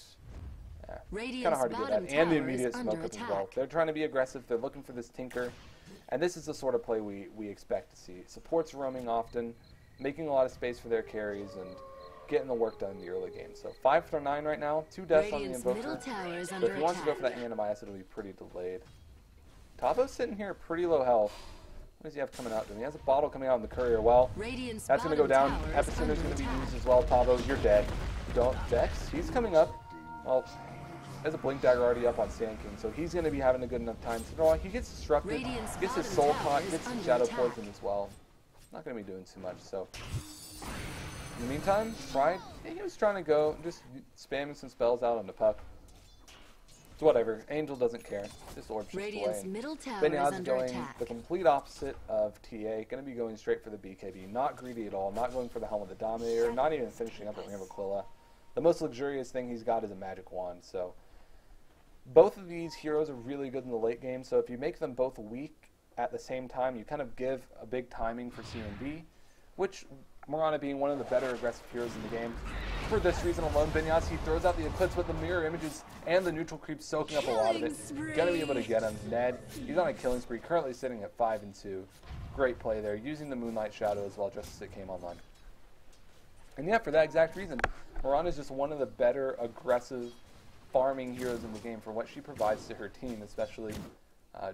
Kind of hard to do that, and the immediate smoke up as well. They're trying to be aggressive. They're looking for this Tinker, and this is the sort of play we expect to see. Supports roaming often, making a lot of space for their carries, and getting the work done in the early game. So 5 for 9 right now, 2 deaths on the Invoker. So if he wants to go for that Animagus, it'll be pretty delayed. Tapo's sitting here at pretty low health. What does he have coming out to him? He has a bottle coming out in the Courier. Well, that's going to go down. Epicenter's going to be used as well. Tapo, you're dead. Don't Dex. He's coming up. Well, there's a Blink Dagger already up on Sand King, so he's going to be having a good enough time. So he gets disrupted, gets his Soul Pot, gets some Shadow Poison as well. Not going to be doing too much, so. In the meantime, Pride, he was trying to go, just spamming some spells out on the puck. It's whatever. Angel doesn't care. This orb ships away. Benyad's going the complete opposite of TA, going to be going straight for the BKB. Not greedy at all, not going for the Helm of the Dominator, not even finishing up at Ring of Aquila. The most luxurious thing he's got is a magic wand, so. Both of these heroes are really good in the late game, so if you make them both weak at the same time, you kind of give a big timing for CNB, which Morana being one of the better aggressive heroes in the game. For this reason alone, Benyas, he throws out the Eclipse with the mirror images and the neutral creep soaking up a lot of it. Gonna be able to get him. Ned, he's on a killing spree, currently sitting at 5 and 2. Great play there, using the Moonlight Shadow as well just as it came online. And yeah, for that exact reason, Morana is just one of the better aggressive farming heroes in the game for what she provides to her team, especially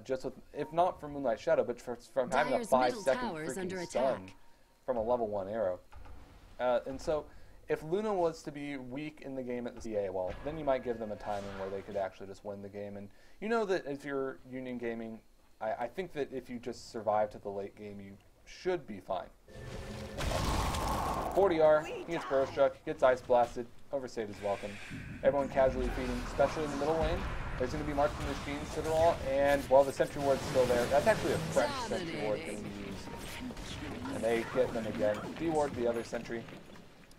just with, if not from Moonlight Shadow, but from having a 5-second freaking stun from a level 1 arrow. And so, if Luna was to be weak in the game at the CA, well, then you might give them a timing where they could actually just win the game. And you know that if you're Union Gaming, I think that if you just survive to the late game, you should be fine. 40R, he gets Burrow Struck, gets Ice Blasted, Overstayed is welcome. Everyone casually feeding, especially in the middle lane. There's going to be Martin Machine, Citadel, and, well, the Sentry Ward's still there. That's actually a fresh Sentry Ward going to be used. And they get them again. D-Ward, the other Sentry.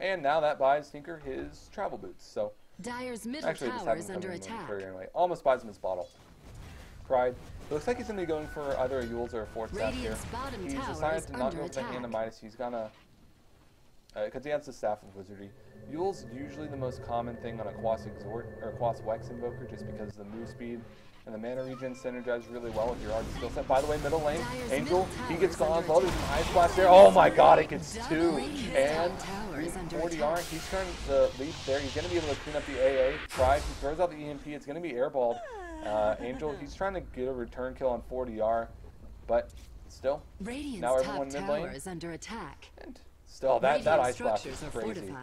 And now that buys Tinker his travel boots. So, actually just have him under attack. Anyway. Almost buys him his bottle. Pride. It looks like he's going to be going for either a Yule's or a 4th staff here. He's decided to not go for the hand of Midas. He's going to because he has the Staff of Wizardry. Yule's usually the most common thing on a Quas Exhort or Quas Wex Invoker, just because the move speed and the mana regen synergize really well with your art skill set. By the way, middle lane, Angel, he gets gone as well. There's an Ice Blast there. Oh my god, it gets 2. And 40R, he's turning the lead there. He's going to be able to clean up the AA. Pride, he throws out the EMP. It's going to be airballed. Angel, he's trying to get a return kill on 40R, but still, now everyone mid lane. And still, that Ice Blast is crazy.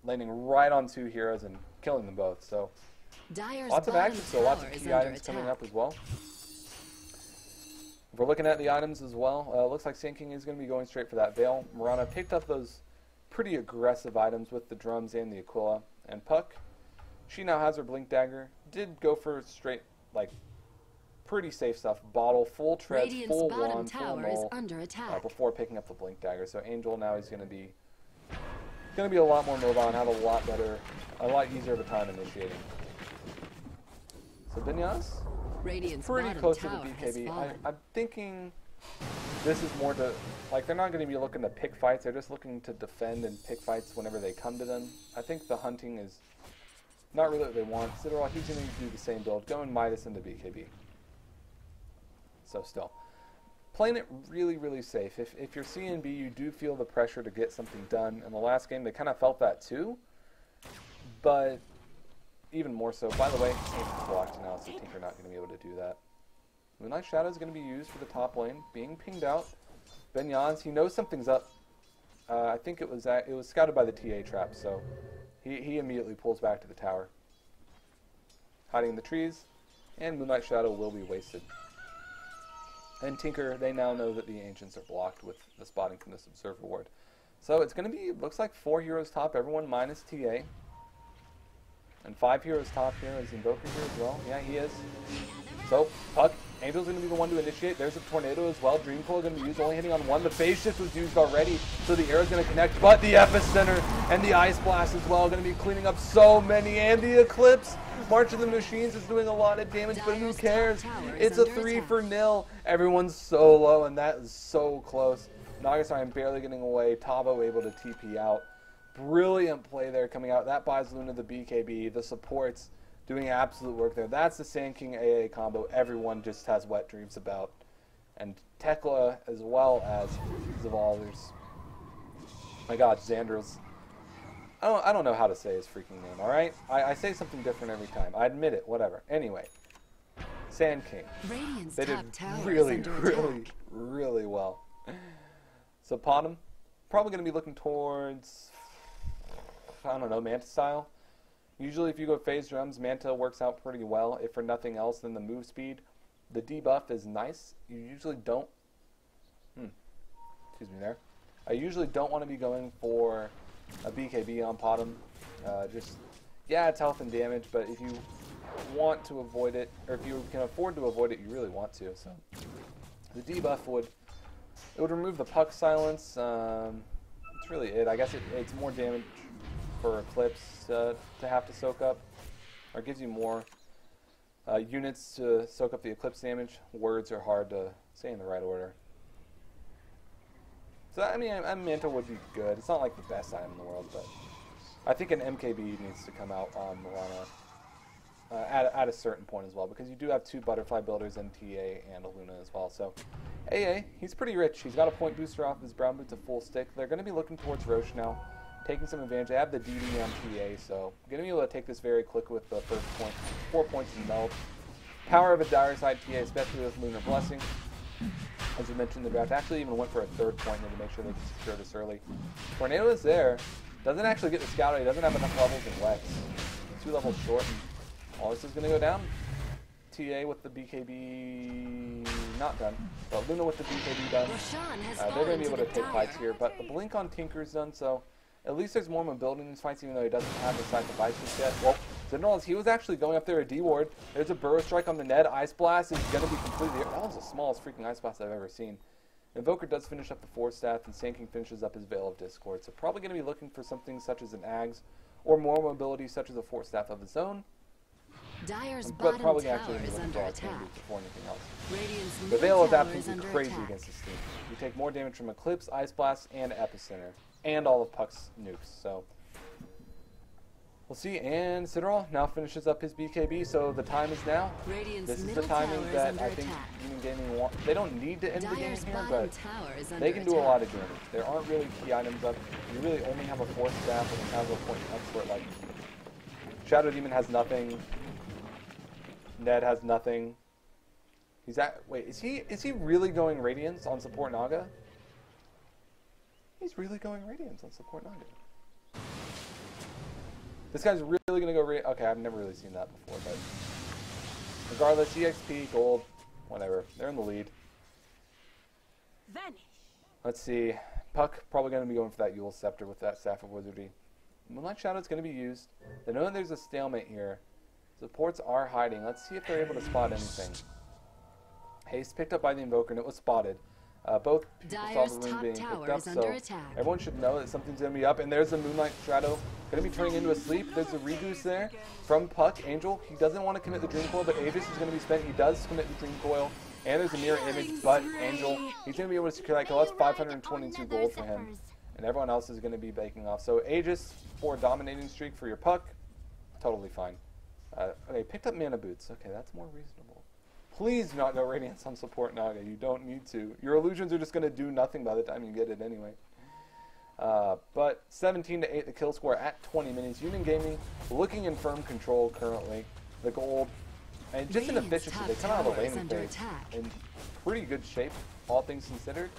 Landing right on 2 heroes and killing them both. So lots of action, so lots of key items coming up as well. If we're looking at the items as well, looks like Sand King is going to be going straight for that Veil. Mirana picked up those pretty aggressive items with the drums and the Aquila. And Puck, she now has her Blink Dagger. Did go for straight, like, pretty safe stuff. Bottle, full treads, full wand, full null, before picking up the Blink Dagger. So Angel now is going to be a lot more mobile and have a lot easier of a time initiating. So Binyaz, pretty close to the BKB. I'm thinking this is more to, like, they're not going to be looking to pick fights. They're just looking to defend and pick fights whenever they come to them. I think the hunting is not really what they want. Citadel, he's going to do the same build, going Midas into BKB. So still, playing it really, really safe. If you're CNB, you do feel the pressure to get something done. In the last game, they kind of felt that too. But even more so. By the way, Tinker's blocked now, so Tinker not going to be able to do that. Moonlight Shadow is going to be used for the top lane, being pinged out. Benyaz, he knows something's up. I think it was scouted by the TA trap, so he immediately pulls back to the tower, hiding in the trees, and Moonlight Shadow will be wasted. And Tinker, they now know that the Ancients are blocked with the spotting from this Observer Ward. So it's going to be, looks like 4 heroes top, everyone minus TA. And 5 heroes top here. Is Invoker here as well? Yeah, he is. So, Puck, Angel's going to be the one to initiate. There's a Tornado as well. Dreamcoil going to be used, only hitting on 1. The Phase Shift was used already, so the arrow's going to connect. But the Epicenter and the Ice Blast as well, going to be cleaning up so many. And the Eclipse, March of the Machines, is doing a lot of damage, but who cares? It's a 3-0. Everyone's so low, and that is so close. Nagasarian barely getting away. Tavo able to TP out. Brilliant play there coming out. That buys Luna the BKB. The supports doing absolute work there. That's the Sand King AA combo everyone just has wet dreams about. And Tekla as well as Zavalder's. My god, Xander's. I don't know how to say his freaking name, alright? I say something different every time. I admit it, whatever. Anyway. Sand King. They did really well. So Potom, probably going to be looking towards, I don't know, Manta style. Usually if you go phase drums, Manta works out pretty well. If for nothing else, then the move speed. The debuff is nice. You usually don't, excuse me there. I usually don't want to be going for a BKB on Potom. Yeah, it's health and damage, but if you want to avoid it, or if you can afford to avoid it, you really want to. So the debuff would remove the Puck silence. That's really it. I guess it's more damage for Eclipse to have to soak up, or gives you more units to soak up the Eclipse damage. Words are hard to say in the right order. So I mean, Manta would be good. It's not like the best item in the world, but I think an MKB needs to come out on Mirana at a certain point as well, because you do have 2 Butterfly builders in TA and a Luna as well. So AA, he's pretty rich. He's got a point booster off his Brown Boots, a full stick. They're going to be looking towards Roche now, taking some advantage. They have the DD on TA, so going to be able to take this very quick with the first point. 4 points in meld. Power of a dire side TA, especially with Lunar Blessing. As we mentioned in the draft, actually even went for a 3rd point to make sure they can secure this early. Tornado is there. Doesn't actually get the scout. He doesn't have enough levels in Wex. 2 levels short. And all this is going to go down. TA with the BKB not done. But Luna with the BKB done. They're going to be able to take fights here. But the blink on Tinker's done, so at least there's more mobility in these fights, even though he doesn't have the sacrifice just yet. Well, Zendals, he was actually going up there a D-ward. There's a Burrow Strike on the Ned. Ice Blast is going to be completely... That was the smallest freaking Ice Blast I've ever seen. Invoker does finish up the 4 staff, and Sand King finishes up his Veil of Discord. So probably going to be looking for something such as an Ags, or more mobility such as a 4 staff of his own. But probably actually looking for alternatives before anything else. The Veil is absolutely crazy against this team. You take more damage from Eclipse, Ice Blast, and Epicenter. and all of Puck's nukes. So we'll see. And Citadel now finishes up his BKB. So the time is now. This is the timing that I think Union Gaming want. They don't need to end the game here, but they can do a lot of damage. There aren't really key items up. You really only have a 4th staff with a kind of a point expert. Like Shadow Demon has nothing. Ned has nothing. He's at. Wait, is he really going Radiance on support Naga? He's really going Radiance on support Naga. This guy's really gonna go. Okay, I've never really seen that before, but regardless, EXP, gold, whatever. They're in the lead. Vanish. Let's see. Puck probably gonna be going for that Yule Scepter with that Staff of Wizardry. Moonlight Shadow's gonna be used. They know that there's a stalemate here. Supports are hiding. Let's see if they're able to spot anything. Haste picked up by the Invoker, and it was spotted. Both people saw the rune being picked up, so everyone should know that something's going to be up. And there's the Moonlight Shadow going to be turning into a sleep. There's a Regoose there from Puck. Angel, he doesn't want to commit the Dream Coil, but Aegis is going to be spent. He does commit the Dream Coil. And there's a Mirror Image, but Angel, he's going to be able to secure that kill. That's 522 gold for him. And everyone else is going to be baking off. So Aegis for a dominating streak for your Puck, totally fine. Okay, picked up Mana Boots. Okay, that's more reasonable. Please do not go Radiance on support Naga. You don't need to. Your illusions are just going to do nothing by the time you get it anyway. But 17-8 the kill score at 20 minutes. Union Gaming looking in firm control currently. The gold. And just in efficiency, they come out of the laning phase in pretty good shape, all things considered.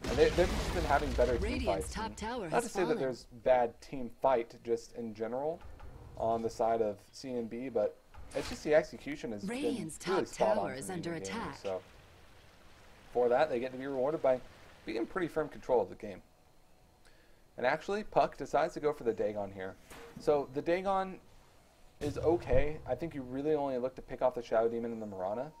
And they've just been having better team fights. Not to say that there's bad team fight just in general on the side of CNB, but it's just the execution has been really spot on from Union Gaming. So for that, they get to be rewarded by being in pretty firm control of the game. And actually, Puck decides to go for the Dagon here. So the Dagon is okay. I think you really only look to pick off the Shadow Demon and the Mirana.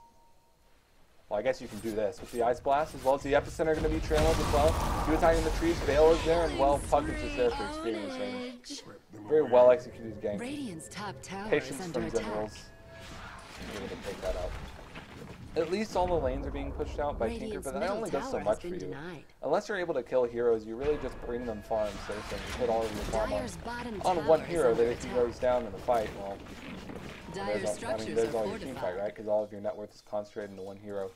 Well, I guess you can do this with the Ice Blast, as well as the Epicenter going to be trailed as well. You attacking the trees, Veil is there, and well, Puck is just there for experience range. Very well executed game. Patience from Generals. You're able to take that out. At least all the lanes are being pushed out by Tinker, but that only does so much for you. Unless you're able to kill heroes, you really just bring them farm safe and hit all of your farm on one hero that if he goes down in the fight, well, there's all your team fight, right? Because all of your net worth is concentrated into one hero.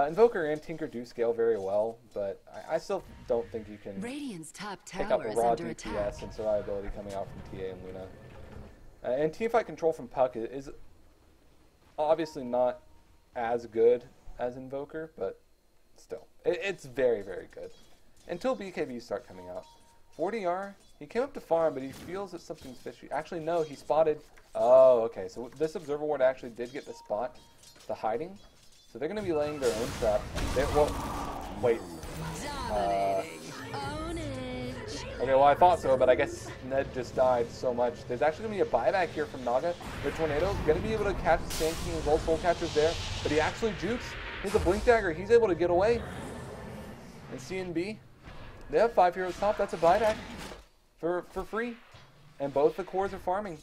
Invoker and Tinker do scale very well, but I still don't think you can pick up a raw DPS and survivability coming out from TA and Luna. And teamfight control from Puck is obviously not as good as Invoker, but still, it's very, very good. Until BKBs start coming out. 4DR, he came up to farm, but he feels that something's fishy. Actually, no, he spotted. Oh, okay, so this Observer Ward actually did get the spot, the hiding. So they're going to be laying their own trap. Well, wait. Okay, well, I thought so, but I guess Ned just died so much. There's actually going to be a buyback here from Naga. The Tornado's going to be able to catch the Sand King as well. Soul Catcher's there, but he actually jukes. He's a Blink Dagger. He's able to get away. And CNB, they have 5 heroes top. That's a buyback for free. And both the cores are farming.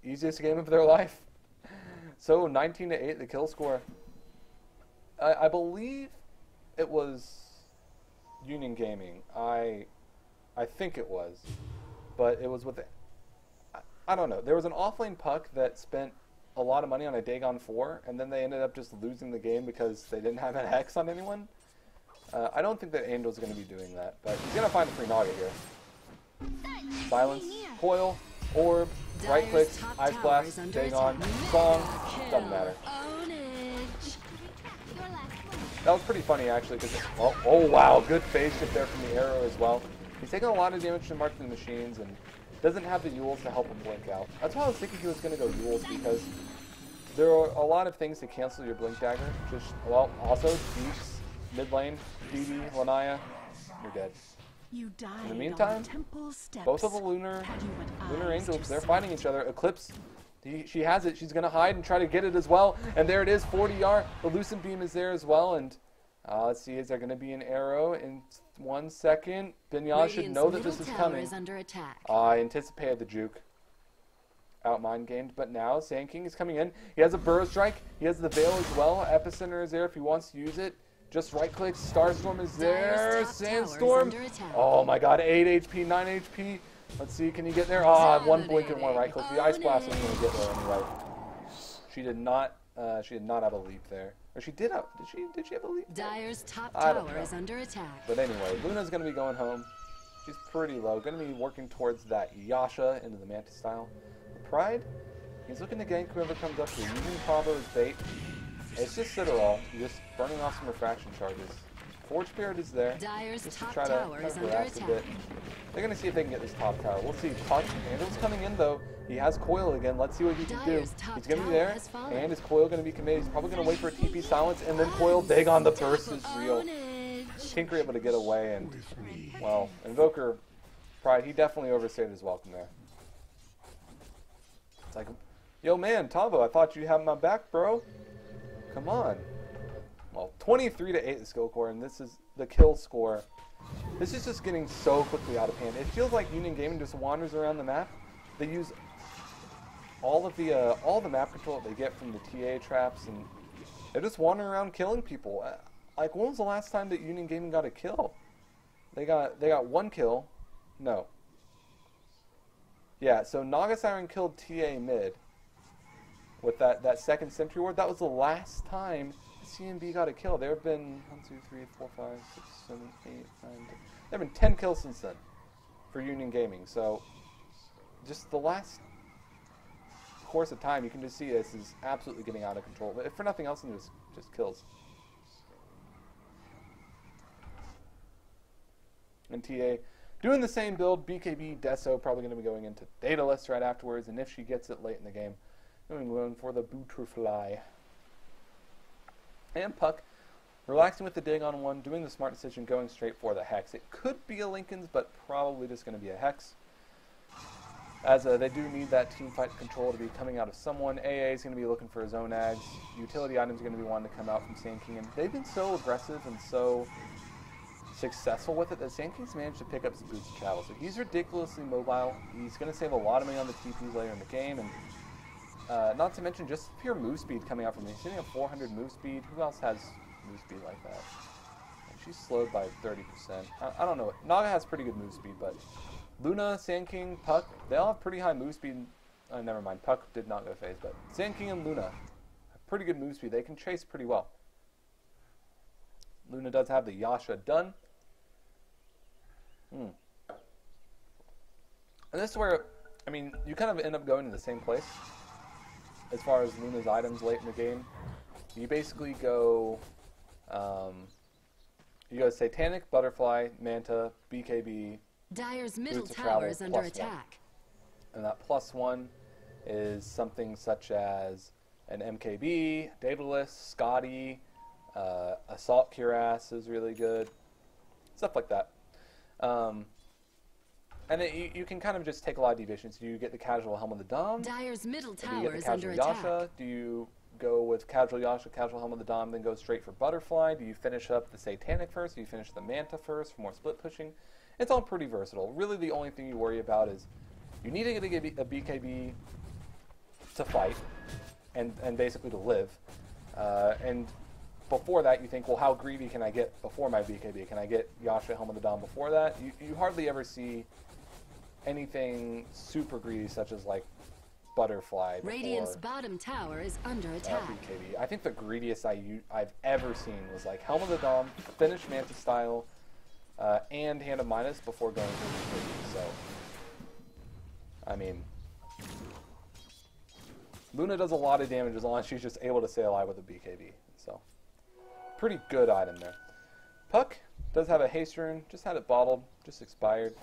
Easiest game of their life. So 19-8, the kill score. I believe it was Union Gaming. I think it was, but it was with. I don't know. There was an offlane Puck that spent a lot of money on a Dagon 4, and then they ended up just losing the game because they didn't have an Hex on anyone. I don't think that Angel's going to be doing that, but he's going to find a free Naga here. Silence, Coil, Orb, right click, Ice Blast, Dagon, Song, doesn't matter. That was pretty funny actually, because oh wow, good phase shift there from the arrow as well. He's taking a lot of damage to marking the machines and doesn't have the Yules to help him blink out. That's why I was thinking he was going to go Yules, because there are a lot of things to cancel your Blink Dagger. Just, well, also Deeps, mid lane, DD, Lanaya, you're dead. In the meantime, both of the Lunar Angels, they're fighting each other. Eclipse, she has it. She's going to hide and try to get it as well. And there it is, 40R. The Lucent Beam is there as well. And let's see, is there going to be an arrow in 1 second? Binyaz should know that this is coming. I anticipated the juke. Out mind gamed, but now Sand King is coming in. He has a Burrow Strike. He has the Veil as well. Epicenter is there if he wants to use it. Just right-click. Starstorm is there. Dire's top Sandstorm. tower is under attack. Oh my god, 8 HP, 9 HP. Let's see, can you get there? Ah, one blink and one right-click. The Ice Blast isn't going to get there anyway. She did not have a leap there. Or she did have, did she have a leap? Dire's top tower is under attack. But anyway, Luna's going to be going home. She's pretty low. Going to be working towards that Yasha into the Manta style. The Pride, he's looking to gank whoever comes up here. Using Pablo as bait. It's just Citadel. Just burning off some refraction charges. Forge Spirit is there. Dire's just top to try tower to is under harass a attack. bit. They're going to see if they can get this top tower. We'll see. Puck, Angel's coming in though. He has Coil again. Let's see what he can do. Dire's top He's going to be tower there. has fallen. And is Coil going to be committed? He's probably going to wait for a TP silence and then Coil big on the burst is real. Tinker able to get away and, well, Invoker Pride, he definitely overstayed his welcome there. It's like, yo man, Tavo, I thought you had my back, bro. Come on. Well, 23 to 8 the skill core, and this is the kill score. This is just getting so quickly out of hand. It feels like Union Gaming just wanders around the map. They use all the map control that they get from the TA traps, and they're just wandering around killing people. Like, when was the last time that Union Gaming got a kill? They got one kill. No. Yeah, so Naga Siren killed TA mid with that second Sentry Ward. That was the last time CNB got a kill. There have been 1, 2, 3, 4, 5, 6, 7, 8, 9, 10. There have been 10 kills since then for Union Gaming. So just the last course of time, you can just see this is absolutely getting out of control. But if for nothing else, it's just kills. And TA doing the same build. BKB Deso probably going to be going into Daedalus right afterwards. And if she gets it late in the game, going for the Butterfly. And Puck, relaxing with the dig on one, doing the smart decision, going straight for the Hex. It could be a Lincoln's, but probably just going to be a Hex. As they do need that team fight control to be coming out of someone. AA is going to be looking for his own ags. Utility items are going to be wanting to come out from Sand King. And they've been so aggressive and so successful with it that Sand King's managed to pick up some boots of travel. So he's ridiculously mobile. He's going to save a lot of money on the TPs later in the game. And not to mention just pure move speed coming out from him. He's sitting at 400 move speed. Who else has move speed like that? She's slowed by 30%. I don't know. Naga has pretty good move speed, but Luna, Sand King, Puck, they all have pretty high move speed. Never mind. Puck did not go phase, but Sand King and Luna have pretty good move speed. They can chase pretty well. Luna does have the Yasha done. And this is where, I mean, you kind of end up going to the same place as far as Luna's items late in the game. You basically go, Satanic, Butterfly, Manta, BKB. Dire's middle tower is under attack. And that +1 is something such as an MKB, Daedalus, Scotty, Assault Cuirass is really good. Stuff like that. And you can kind of just take a lot of deviations. Do you get the casual Helm of the Dom? Dire's middle Do you tower get is the under casual attack. Yasha? Do you go with casual Yasha, casual Helm of the Dom, then go straight for Butterfly? Do you finish up the Satanic first? Do you finish the Manta first for more split pushing? It's all pretty versatile. Really the only thing you worry about is you need to get a BKB to fight and basically to live. And before that, you think, well, how greedy can I get before my BKB? Can I get Yasha, Helm of the Dom before that? You hardly ever see anything super greedy, such as like Butterfly before Radiant's bottom tower is under attack. BKB. I think the greediest I've ever seen was like Helm of the Dom, finish Manta style, and Hand of Midas before going for BKB. So, I mean, Luna does a lot of damage as long as she's just able to stay alive with a BKB. So, pretty good item there. Puck does have a haste rune, just had it bottled, just expired.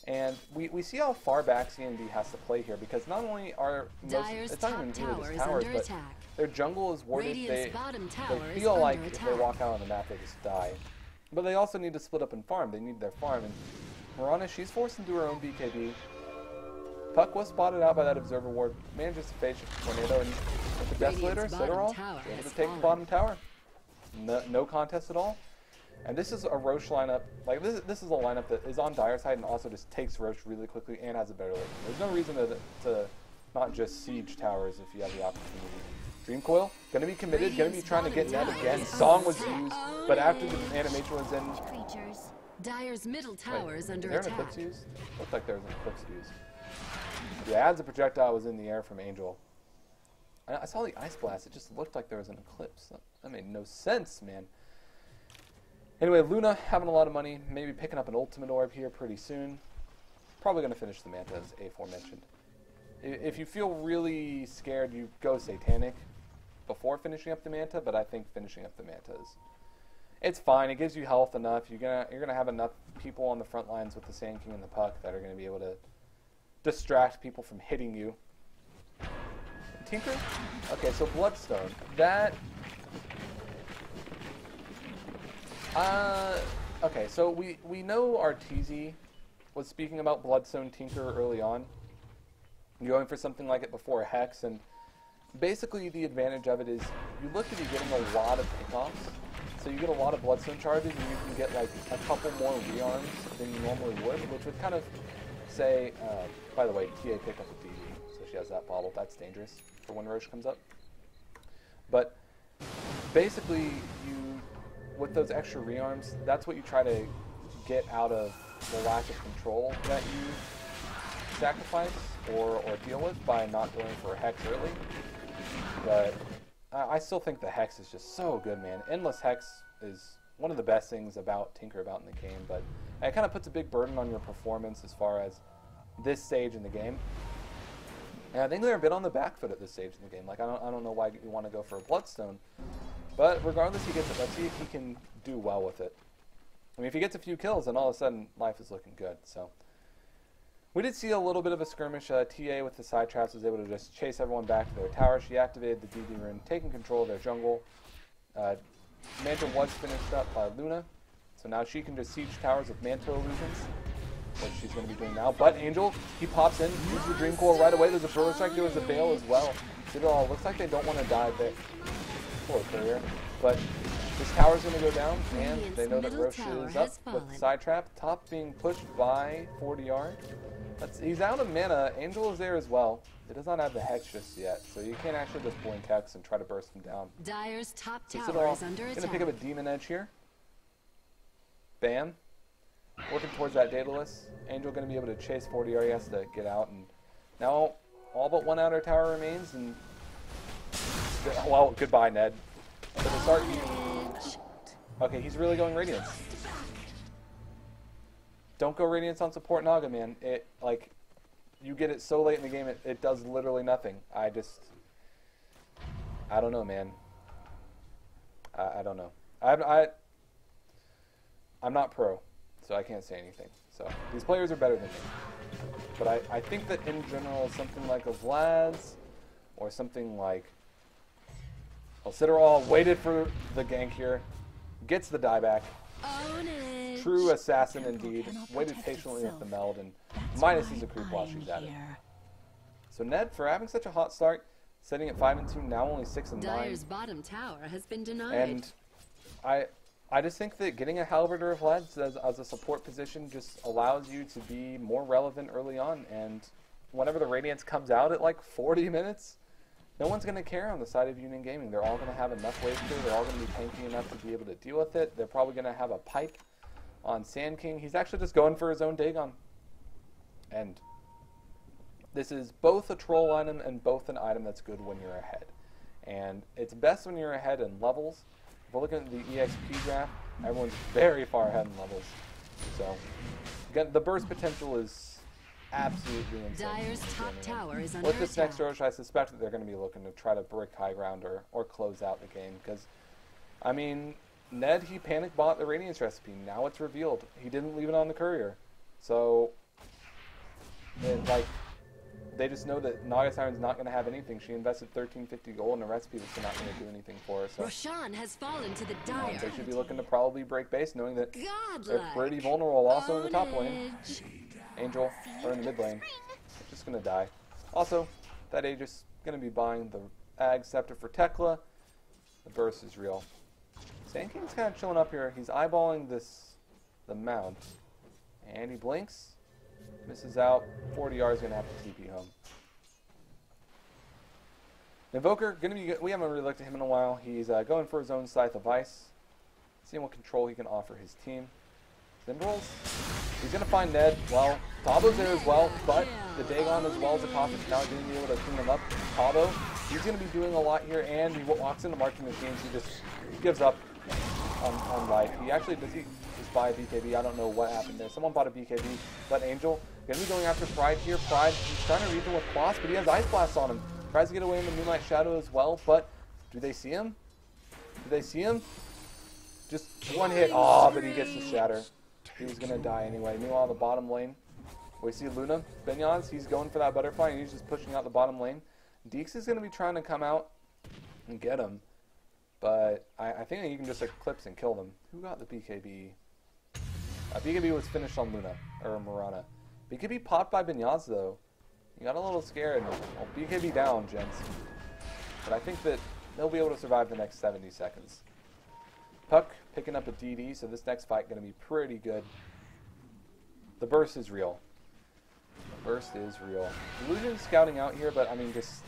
And we see how far back CNB has to play here, because not only are Dire's top tower is under attack. Their jungle is warded. Radiant's bottom tower They feel is like under if attack. they walk out on the map, they just die. But they also need to split up and farm. They need their farm. And Mirana, she's forced into her own BKB. Puck was spotted out by that observer ward. Manages to phase tornado, and with the Desolator, Citadel, able to take the bottom tower. No contest at all. And this is a Roche lineup. Like this is a lineup that is on Dire side and also just takes Roche really quickly and has a better lane. There's no reason to not just siege towers if you have the opportunity. Dream Coil, gonna be committed, gonna be trying to get Ned again. Song was used, but after the animation was in... Dire's middle tower is under attack. Is there an Eclipse used? Looked like there was an Eclipse used. Yeah, as the projectile was in the air from Angel. I saw the Ice Blast, it just looked like there was an Eclipse. That made no sense, man. Anyway, Luna having a lot of money, maybe picking up an Ultimate Orb here pretty soon. Probably going to finish the Manta as aforementioned. If you feel really scared, you go Satanic before finishing up the Manta, but I think finishing up the Manta is... It's fine, it gives you health enough. You're gonna have enough people on the front lines with the Sand King and the Puck that are going to be able to distract people from hitting you. Tinker? Okay, so Bloodstone. That... okay, so we know Arteezy was speaking about Bloodstone Tinker early on, going for something like it before Hex, and basically the advantage of it is you look to be getting a lot of pickoffs, so you get a lot of Bloodstone charges, and you can get like a couple more rearms than you normally would, which would kind of say, by the way, TA picked up a DD, so she has that bottle. That's dangerous for when Roche comes up. But basically, with those extra rearms, that's what you try to get out of the lack of control that you sacrifice or deal with by not going for a Hex early. But I still think the Hex is just so good, man. Endless Hex is one of the best things about Tinker about in the game, but it kind of puts a big burden on your performance as far as this stage in the game. And I think they're a bit on the back foot at this stage in the game. Like, I don't know why you want to go for a Bloodstone. But regardless, he gets it. Let's see if he can do well with it. I mean, if he gets a few kills, then all of a sudden, life is looking good. So, we did see a little bit of a skirmish. TA with the side traps was able to just chase everyone back to their tower. She activated the DD rune, taking control of their jungle. Manta was finished up by Luna. So now she can just siege towers with Manta illusions, which she's going to be doing now. But Angel, he pops in, uses the Dream Coil right away. There's a Brother Strike, there was a Veil as well. Citadel looks like they don't want to die there. Poor Courier. But this tower's going to go down, and they know that Roche is up with the side trap. Top being pushed by 40R. He's out of mana. Angel is there as well. It does not have the Hex just yet, so you can't actually just blink Hex and try to burst him down. Dire's top tower is under attack. Going to pick up a Demon Edge here. Bam. Working towards that Daedalus. Angel going to be able to chase 40R. He has to get out, and now all but one outer tower remains, and well, goodbye, Ned. So to start, okay, he's really going Radiance. Don't go Radiance on support Naga, man. It, like, you get it so late in the game, it does literally nothing. I don't know, man. I don't know. I'm not pro, so I can't say anything. So, these players are better than me. But I think that in general, something like a Vlad's, or something like... Well, Citadel waited for the gank here, gets the dieback. True assassin indeed. Waited patiently with the meld and minuses a creep while she's at it. So Ned, for having such a hot start, setting at 5 and 2, now only 6 and 9. Dire's bottom tower has been denied. And I just think that getting a Halberder of Vlad's as a support position just allows you to be more relevant early on. And whenever the Radiance comes out at like 40 minutes, no one's going to care on the side of Union Gaming. They're all going to have enough wave clear. They're all going to be tanky enough to be able to deal with it. They're probably going to have a Pike on Sand King. He's actually just going for his own Dagon. And this is both a troll item and both an item that's good when you're ahead. And it's best when you're ahead in levels. If we're looking at the EXP graph, everyone's very far ahead in levels. So, again, the burst potential is absolutely insane. Dire's top tower is under with this attack. next Roche, I suspect that they're going to be looking to try to brick high ground or close out the game. Because, I mean, Ned, he panic bought the Radiance recipe. Now it's revealed. He didn't leave it on the courier. So, they just know that Naga Siren's not going to have anything. She invested 1350 gold in a recipe that's not going to do anything for her. So Roshan has fallen to the Dire. they should be looking to probably break base, knowing that they're pretty vulnerable also in the top lane. Angel, or in the mid lane, just going to die. Also, that Aegis going to be buying the Ag Scepter for Tekla. The burst is real. Sand King's kind of chilling up here. He's eyeballing the mount. And he blinks. Misses out. 40R is going to have to TP home. Invoker, we haven't really looked at him in a while. He's going for his own Scythe of Ice. Seeing what control he can offer his team. Cyndarols. He's going to find Ned. Well, Tabo's there as well, but the Dagon as well as the Prophet's now going to be able to clean him up. Tabo, he's going to be doing a lot here, and he walks into marking machines. He just gives up on life. He actually does just buy a BKB. I don't know what happened there. Someone bought a BKB, but Angel going to be going after Pride here. Pride, he's trying to reach him with Boss, but he has Ice Blast on him. Tries to get away in the Moonlight Shadow as well, but do they see him? Do they see him? Just one hit. Oh, but he gets the Shatter. He was going to die anyway. Meanwhile, the bottom lane, we see Luna. Benyaz, he's going for that butterfly, and he's just pushing out the bottom lane. Deeks is going to be trying to come out and get him, but I think that you can just eclipse and kill them. Who got the BKB? BKB was finished on Luna, or Mirana. BKB popped by Benyaz, though. You got a little scared. Well, BKB down, gents. But I think that they'll be able to survive the next 70 seconds. Puck picking up a DD, so this next fight going to be pretty good. The burst is real. The burst is real. Illusion's scouting out here, but I mean, just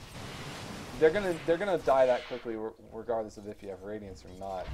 they're gonna die that quickly, regardless of if you have Radiance or not.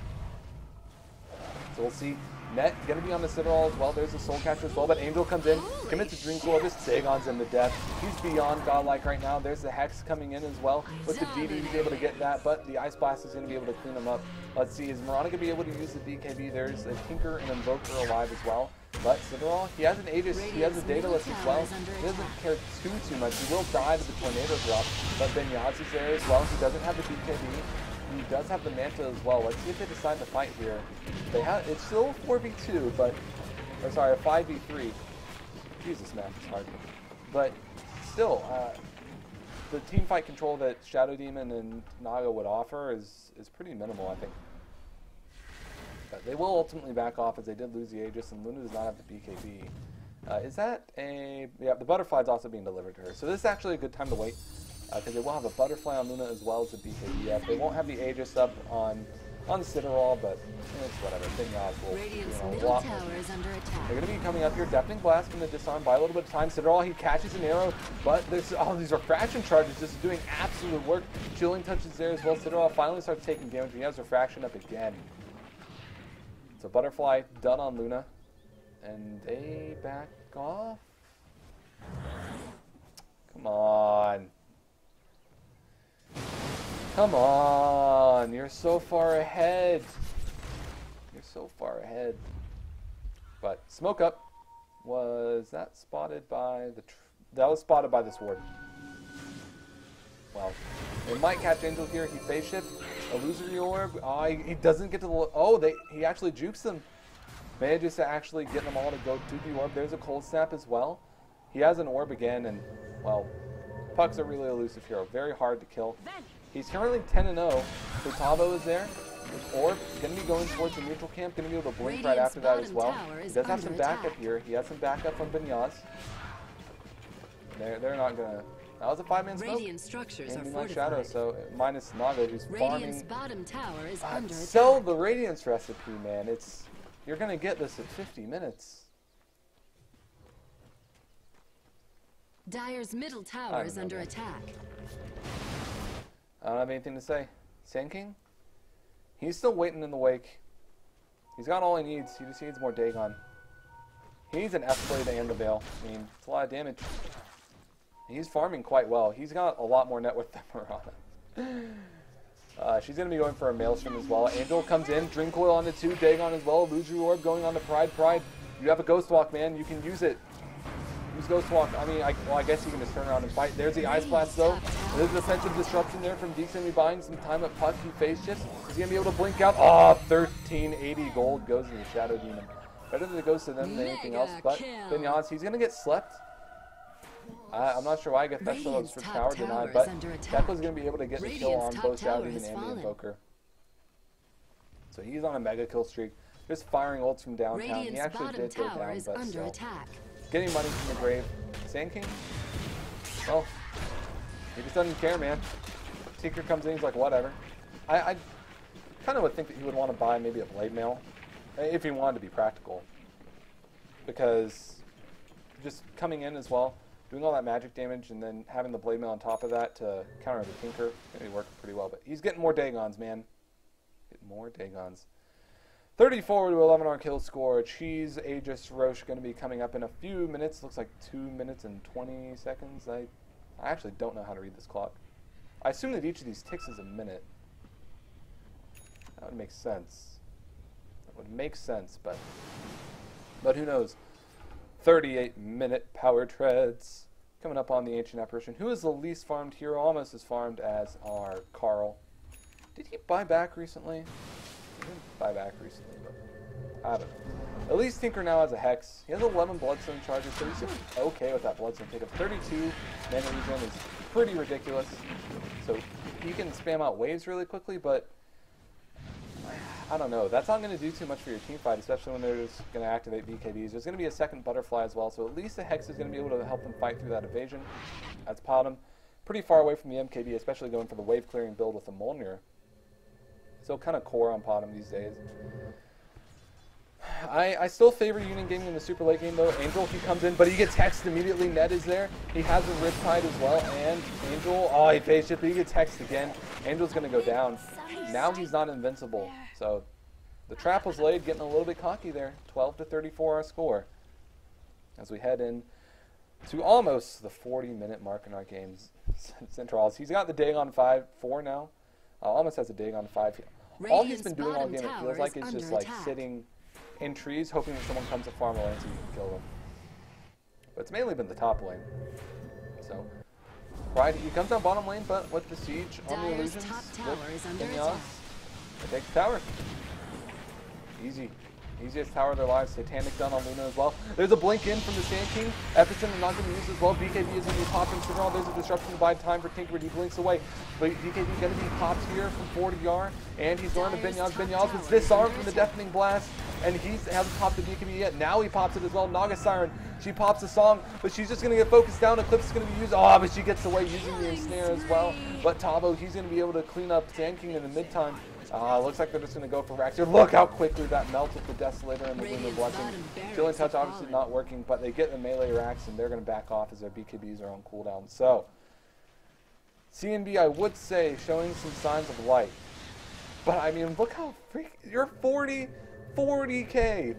So we'll see. Net going to be on the Citadel as well. There's a Soul Catcher as well, but Angel comes in, commits to Drink Orbis. Dagon's in the death. He's beyond godlike right now. There's the Hex coming in as well. With the DD, he's able to get that, but the Ice Blast is going to be able to clean him up. Let's see, is Mirana going to be able to use the BKB? There's a Tinker and Invoker alive as well. But Citadel, he has an Aegis, he has a Daedalus as well. He doesn't care too much. He will die to the Tornado drop, but Benyaz is there as well. He doesn't have the BKB. He does have the Manta as well. Let's see if they decide to fight here. It's still 4v2, but, or sorry, a 5v3. Jesus, math is hard. But still, the team fight control that Shadow Demon and Naga would offer is pretty minimal, I think. But they will ultimately back off as they did lose the Aegis, and Luna does not have the BKB. Is that a... Yeah, the Butterfly is also being delivered to her. So this is actually a good time to wait. Because they will have a Butterfly on Luna as well as a BKB up. They won't have the Aegis up on Citadel, but it's whatever. Benyaz will do a lot. They're going to be coming up here. Deafening Blast going to disarm by a little bit of time. Citadel, he catches an arrow, but there's all these refraction charges just doing absolute work. Chilling touches there as well. Citadel finally starts taking damage. He has refraction up again. So Butterfly done on Luna, and they back off. Come on. Come on, you're so far ahead. You're so far ahead. But Smoke Up, was that spotted by the... that was spotted by this ward. Well, they might catch Angel here. He phase shift. Illusory Orb. He doesn't get to the... Oh, he actually jukes them. Manages to actually get them all to go to the orb. There's a Cold Snap as well. He has an orb again, and, well, Puck's a really elusive hero. Very hard to kill. He's currently 10-0. Tavo is there. With Orb, going to be going towards the neutral camp. Going to be able to blink right after that as well. He does have some backup here. He has some backup from Benyaz. They're not going to... That was a 5-man smoke. Radiant structures are Moonlight Shadow, so minus Naga, who's Radiant's farming. bottom tower is under attack. Sell the Radiance recipe, man. You're going to get this at 50 minutes. Dire's middle tower is under attack. I don't have anything to say. Sand King? He's still waiting in the wake. He's got all he needs. He just needs more Dagon. He needs an F-Blade and the Veil. I mean, it's a lot of damage. He's farming quite well. He's got a lot more net worth than Mirana. She's going to be going for a Maelstrom as well. Angel comes in. Drink Coil on the 2. Dagon as well. Illusory Orb going on to Pride. Pride, you have a Ghost Walk, man. You can use it. Use Ghost Walk. I mean, I guess you can just turn around and fight. There's the Ice Blast, though. There's a defensive disruption there from Deeks. Going to be buying some time at Puck. He phase shifts. Is he going to be able to blink out? Oh, 1380 gold goes to the Shadow Demon. Better than it goes to them than anything else. But Benyaz, he's going to get slept. I'm not sure why I get that solo for tower denied, but Dekla's going to be able to get the kill on both Shadow Demon and the Invoker. So he's on a mega kill streak. Just firing ults from downtown. He actually did go down, but still. Getting money from the grave. Sand King? Well, he just doesn't care, man. Tinker comes in, he's like, whatever. I kind of would think that he would want to buy maybe a Blade Mail, if he wanted to be practical. Because just coming in as well, doing all that magic damage and then having the Blade Mail on top of that to counter the Tinker, it's going to be working pretty well. But he's getting more Dagons, man. Getting more Dagons. 34-11 our kill score. Cheese, Aegis, Roche going to be coming up in a few minutes. Looks like 2 minutes and 20 seconds. I actually don't know how to read this clock. I assume that each of these ticks is a minute. That would make sense. That would make sense, but who knows? 38-minute power treads coming up on the Ancient Apparition. Who is the least farmed hero? Almost as farmed as our Carl. Did he buy back recently? He didn't buy back recently, but I don't know. At least Tinker now has a Hex. He has 11 Bloodstone charges, so he's doing okay with that Bloodstone pickup. 32 mana regen is pretty ridiculous. So he can spam out waves really quickly, but I don't know. That's not going to do too much for your team fight, especially when they're just going to activate BKBs. There's going to be a second Butterfly as well, so at least the Hex is going to be able to help them fight through that evasion. That's Potom. Pretty far away from the MKB, especially going for the wave clearing build with the Molnir. So kind of core on Potom these days. I still favor Union Gaming in the super late game, though. Angel, he comes in, but he gets hexed immediately. Ned is there. He has a Riptide as well, and Angel, oh, he phase shift, but he gets hexed again. Angel's going to go down. Now he's not invincible. So the trap was laid, getting a little bit cocky there. 12-34 our score. As we head in to almost the 40-minute mark in our games. Centrals. He's got the Dagon 5-4 now. Almost has a Dagon 5. All he's been doing all game, it feels like, is just like sitting in trees, hoping that someone comes to farm a lane so you can kill them. But it's mainly been the top lane. So, Pride, he comes down bottom lane, but with the siege on the illusions, with Ineos, they take the tower. Easy. Easiest tower of their lives. Satanic done on Luna as well. There's a blink in from the Sand King. Epicenter not going to use as well. BKB is going to be popping. Signal. There's a disruption to buy time for Tinker, but he blinks away. But BKB is going to be popped here from 40 yard, and he's going to Binyaz. Binyaz was disarmed from the Deafening Blast, and he hasn't popped the BKB yet. Now he pops it as well. Naga Siren, she pops a song, but she's just going to get focused down. Eclipse is going to be used. Oh, but she gets away using the ensnare as well. But Tabo, he's going to be able to clean up Sand King in the mid-time. Looks like they're just going to go for Rax here. Look how quickly that melts with the Desolator and the Lunar Blessing. Killing Touch obviously not working, but they get the melee Rax, and they're going to back off as their BKBs are on cooldown. So, CNB, I would say, showing some signs of light. But, I mean, look how you're 40K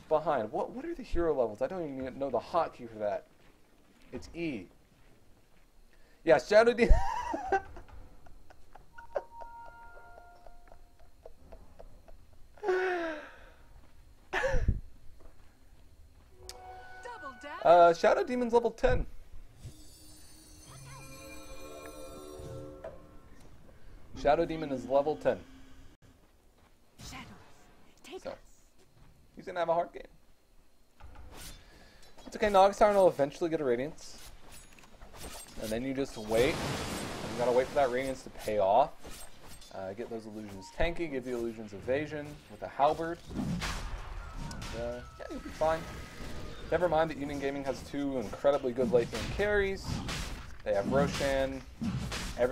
behind. What are the hero levels? I don't even know the hotkey for that. It's E. Yeah, Shadow D. Shadow Demon's level 10. Shadow Demon is level 10. So, he's going to have a hard game. It's okay, Nogstarn will eventually get a Radiance. And then you just wait. You gotta wait for that Radiance to pay off. Get those illusions tanky, give the illusions evasion with a halberd. Yeah, you'll be fine. Never mind that Union Gaming has two incredibly good late game carries. They have Roshan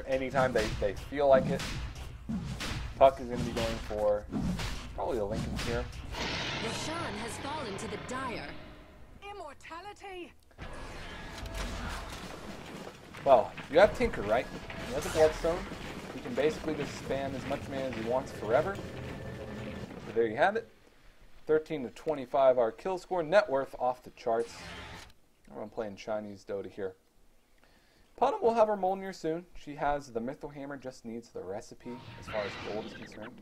anytime they feel like it. Puck is going to be going for probably the Lincoln here. Roshan has fallen to the dire. Immortality. Well, you have Tinker, right? He has a Bloodstone. He can basically just spam as much mana as he wants forever. So there you have it. 13-25 our kill score. Net worth off the charts. I'm playing Chinese Dota here. Potom will have her Molnir soon. She has the Mithril Hammer, just needs the recipe as far as gold is concerned.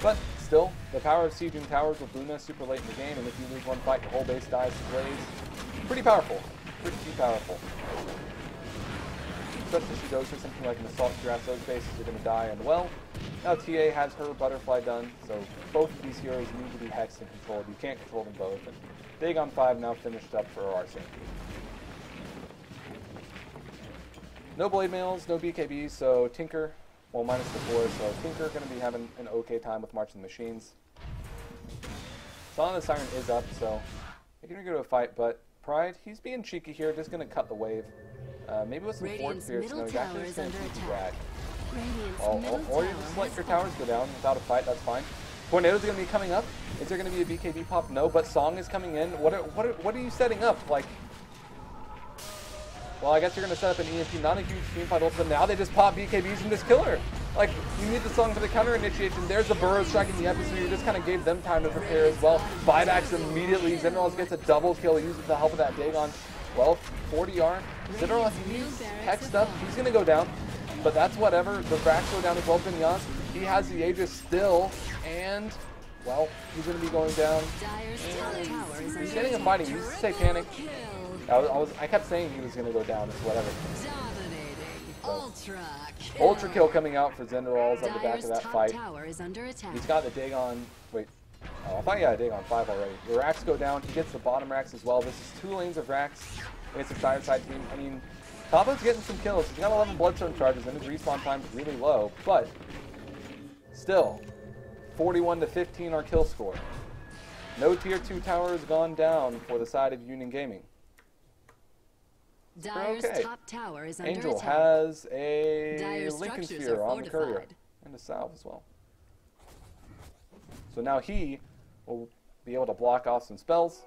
But still, the power of sieging towers with Luna super late in the game, and if you lose one fight, the whole base dies to Blaze. Pretty powerful. Pretty powerful. Especially if she goes for something like an Assault Giraffe, those bases are going to die. And well, now TA has her Butterfly done, so both of these heroes need to be hexed and controlled. You can't control them both. And Dagon 5 now finished up for Arsene. No Blade Mails, no BKBs, so Tinker, well, minus the 4, so Tinker going to be having an okay time with Marching the Machines. Song of the Siren is up, so they can go to a fight, but Pride, he's being cheeky here, just going to cut the wave. Maybe with some Fort Spirits, no, he's actually just going to drag. Or you just let your towers go down without a fight, that's fine. Tornado's going to be coming up. Is there going to be a BKB pop? No, but Song is coming in. What are you setting up? Like, well, I guess you're going to set up an EMP, not a huge team fight, but now they just pop BKBs and just kill her. Like, you need the song for the counter initiation. There's the burrow striking the episode. You just kind of gave them time to prepare as well. Buybacks immediately. Zenroz gets a double kill. He uses the help of that Dagon. Well, 40R. Zenroz, he's hexed up. He's going to go down. But that's whatever. The Vrax go down as well. Vinyas, he has the Aegis still. And, well, he's going to be going down. He's getting a fighting. He's satanic. I kept saying he was going to go down. It's whatever. Ultra kill coming out for Zenroz on the back of that fight. He's got the Dagon. Wait. Oh, I thought he had a Dagon 5 already. The racks go down. He gets the bottom racks as well. This is 2 lanes of racks against the Dire side team. I mean, Tabo's getting some kills. He's got 11 Bloodstone charges and his respawn time is really low. But still, 41 to 15 our kill score. No tier 2 tower has gone down for the side of Union Gaming. Dire's top tower is under Angel attack. has a Dire's Lincoln structures Sphere are on the courier fortified. and a salve as well. So now he will be able to block off some spells.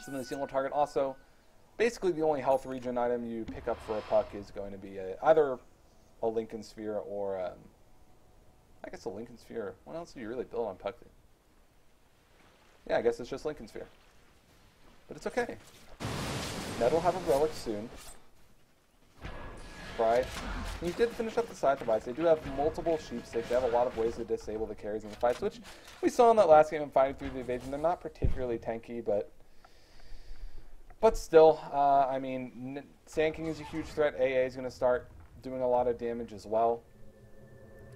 Some of the single target. Also, basically the only health regen item you pick up for a puck is going to be either a Lincoln Sphere or I guess a Lincoln Sphere. What else do you really build on puck? Yeah, I guess it's just Lincoln Sphere. But it's okay. Ned will have a relic soon. Pride. He did finish up the side device. They do have multiple sheep sticks. They have a lot of ways to disable the carries in the fights, which we saw in that last game in fighting through the evasion. They're not particularly tanky, but still, I mean, Sand King is a huge threat. AA is going to start doing a lot of damage as well.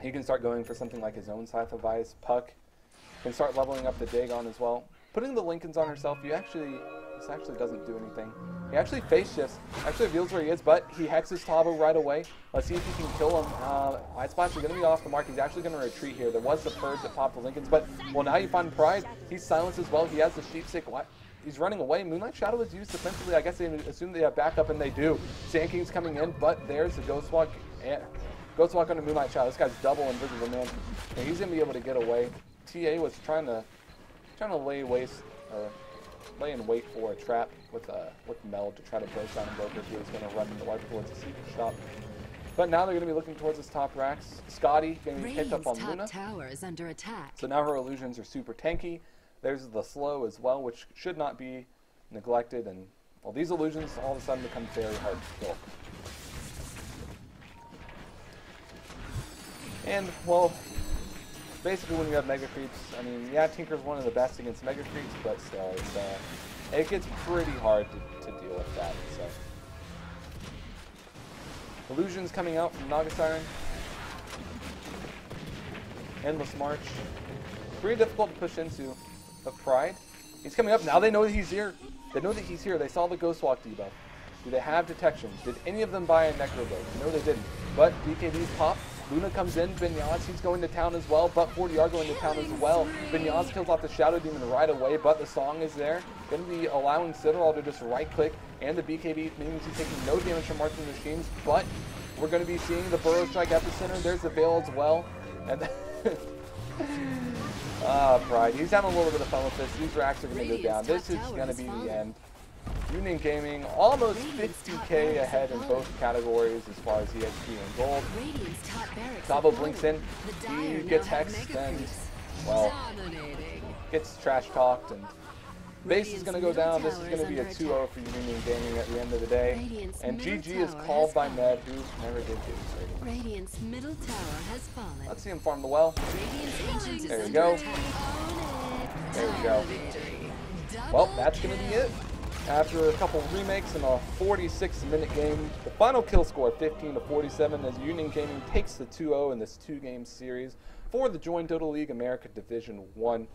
He can start going for something like his own Scythe of Ice. Puck can start leveling up the Dagon as well. Putting the Lincolns on herself, this actually doesn't do anything. He actually face shifts, actually reveals where he is, but he hexes Tabo right away. Let's see if he can kill him. Ice Splash are going to be off the mark. He's actually going to retreat here. There was the Purge that popped the Lincolns, but, well, now you find Pride. He's silenced as well. He has the Sheep Stick. He's running away. Moonlight Shadow is used defensively. I guess they assume they have backup, and they do. Sand King's coming in, but there's the Ghost Walk. Ghost Walk under Moonlight Shadow. This guy's double invisible, man. And he's going to be able to get away. TA was trying to lay in wait for a trap with Mel to try to burst down and broker. He was going to run right towards the secret shop. But now they're going to be looking towards his top racks. Scotty going to be picked up on Luna. Tower is under attack. So now her illusions are super tanky. There's the slow as well, which should not be neglected. And, well, these illusions all of a sudden become very hard to kill. And, well, basically when you have Mega Creeps, I mean, yeah, Tinker's one of the best against Mega Creeps, but still, it gets pretty hard to deal with that. So, illusions coming out from Naga Siren. Endless March. Pretty difficult to push into. But Pride, he's coming up. Now they know that he's here. They know that he's here. They saw the Ghost Walk debuff. Do they have detection? Did any of them buy a Necro Boat? No, they didn't. But BKB's pop. Luna comes in, Vinyas, he's going to town as well, but 40 are going to town as well. Vinyas kills off the Shadow Demon right away, but the song is there. Going to be allowing Citadel to just right-click, and the BKB means he's taking no damage from Marching Machines, but we're going to be seeing the Burrow Strike at the center. There's the Veil as well. And Pride. He's having a little bit of fun with this. These racks are going to go down. This is going to be the end. Union Gaming almost 50k ahead in both categories as far as EXP and gold. Tabo blinks in, he gets hexed and, well, gets trash talked, and base is going to go down. This is going to be a 2-0 for Union Gaming at the end of the day. And GG is called by Ned, who never did do Radiant's middle tower has fallen. Let's see him farm the well. There you go. There you go. Well, that's going to be it. After a couple remakes and a 46-minute game, the final kill score 15 to 47 as Union Gaming takes the 2-0 in this 2-game series for the joinDOTA League America Division 1.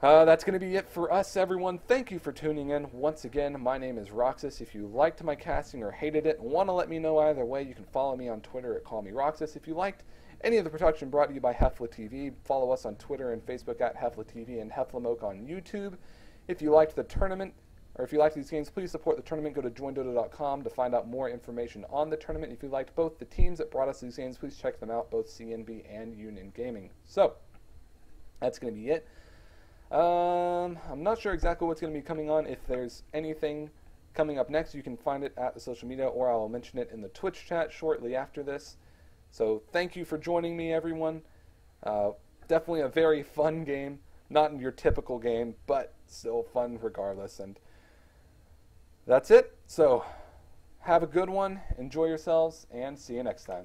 That's going to be it for us, everyone. Thank you for tuning in. Once again, my name is Roxas. If you liked my casting or hated it and want to let me know either way, you can follow me on Twitter at CallMeRoxas. If you liked any of the production brought to you by Heflatv, follow us on Twitter and Facebook at Heflatv and Heflamoke on YouTube. If you liked the tournament, or if you liked these games, please support the tournament. Go to joindota.com to find out more information on the tournament. If you liked both the teams that brought us these games, please check them out, both CNB and Union Gaming. So, that's going to be it. I'm not sure exactly what's going to be coming on. If there's anything coming up next. You can find it at the social media, or I will mention it in the Twitch chat shortly after this. So thank you for joining me, everyone. Definitely a very fun game. Not your typical game, but still fun regardless. And that's it. So have a good one. Enjoy yourselves, and see you next time.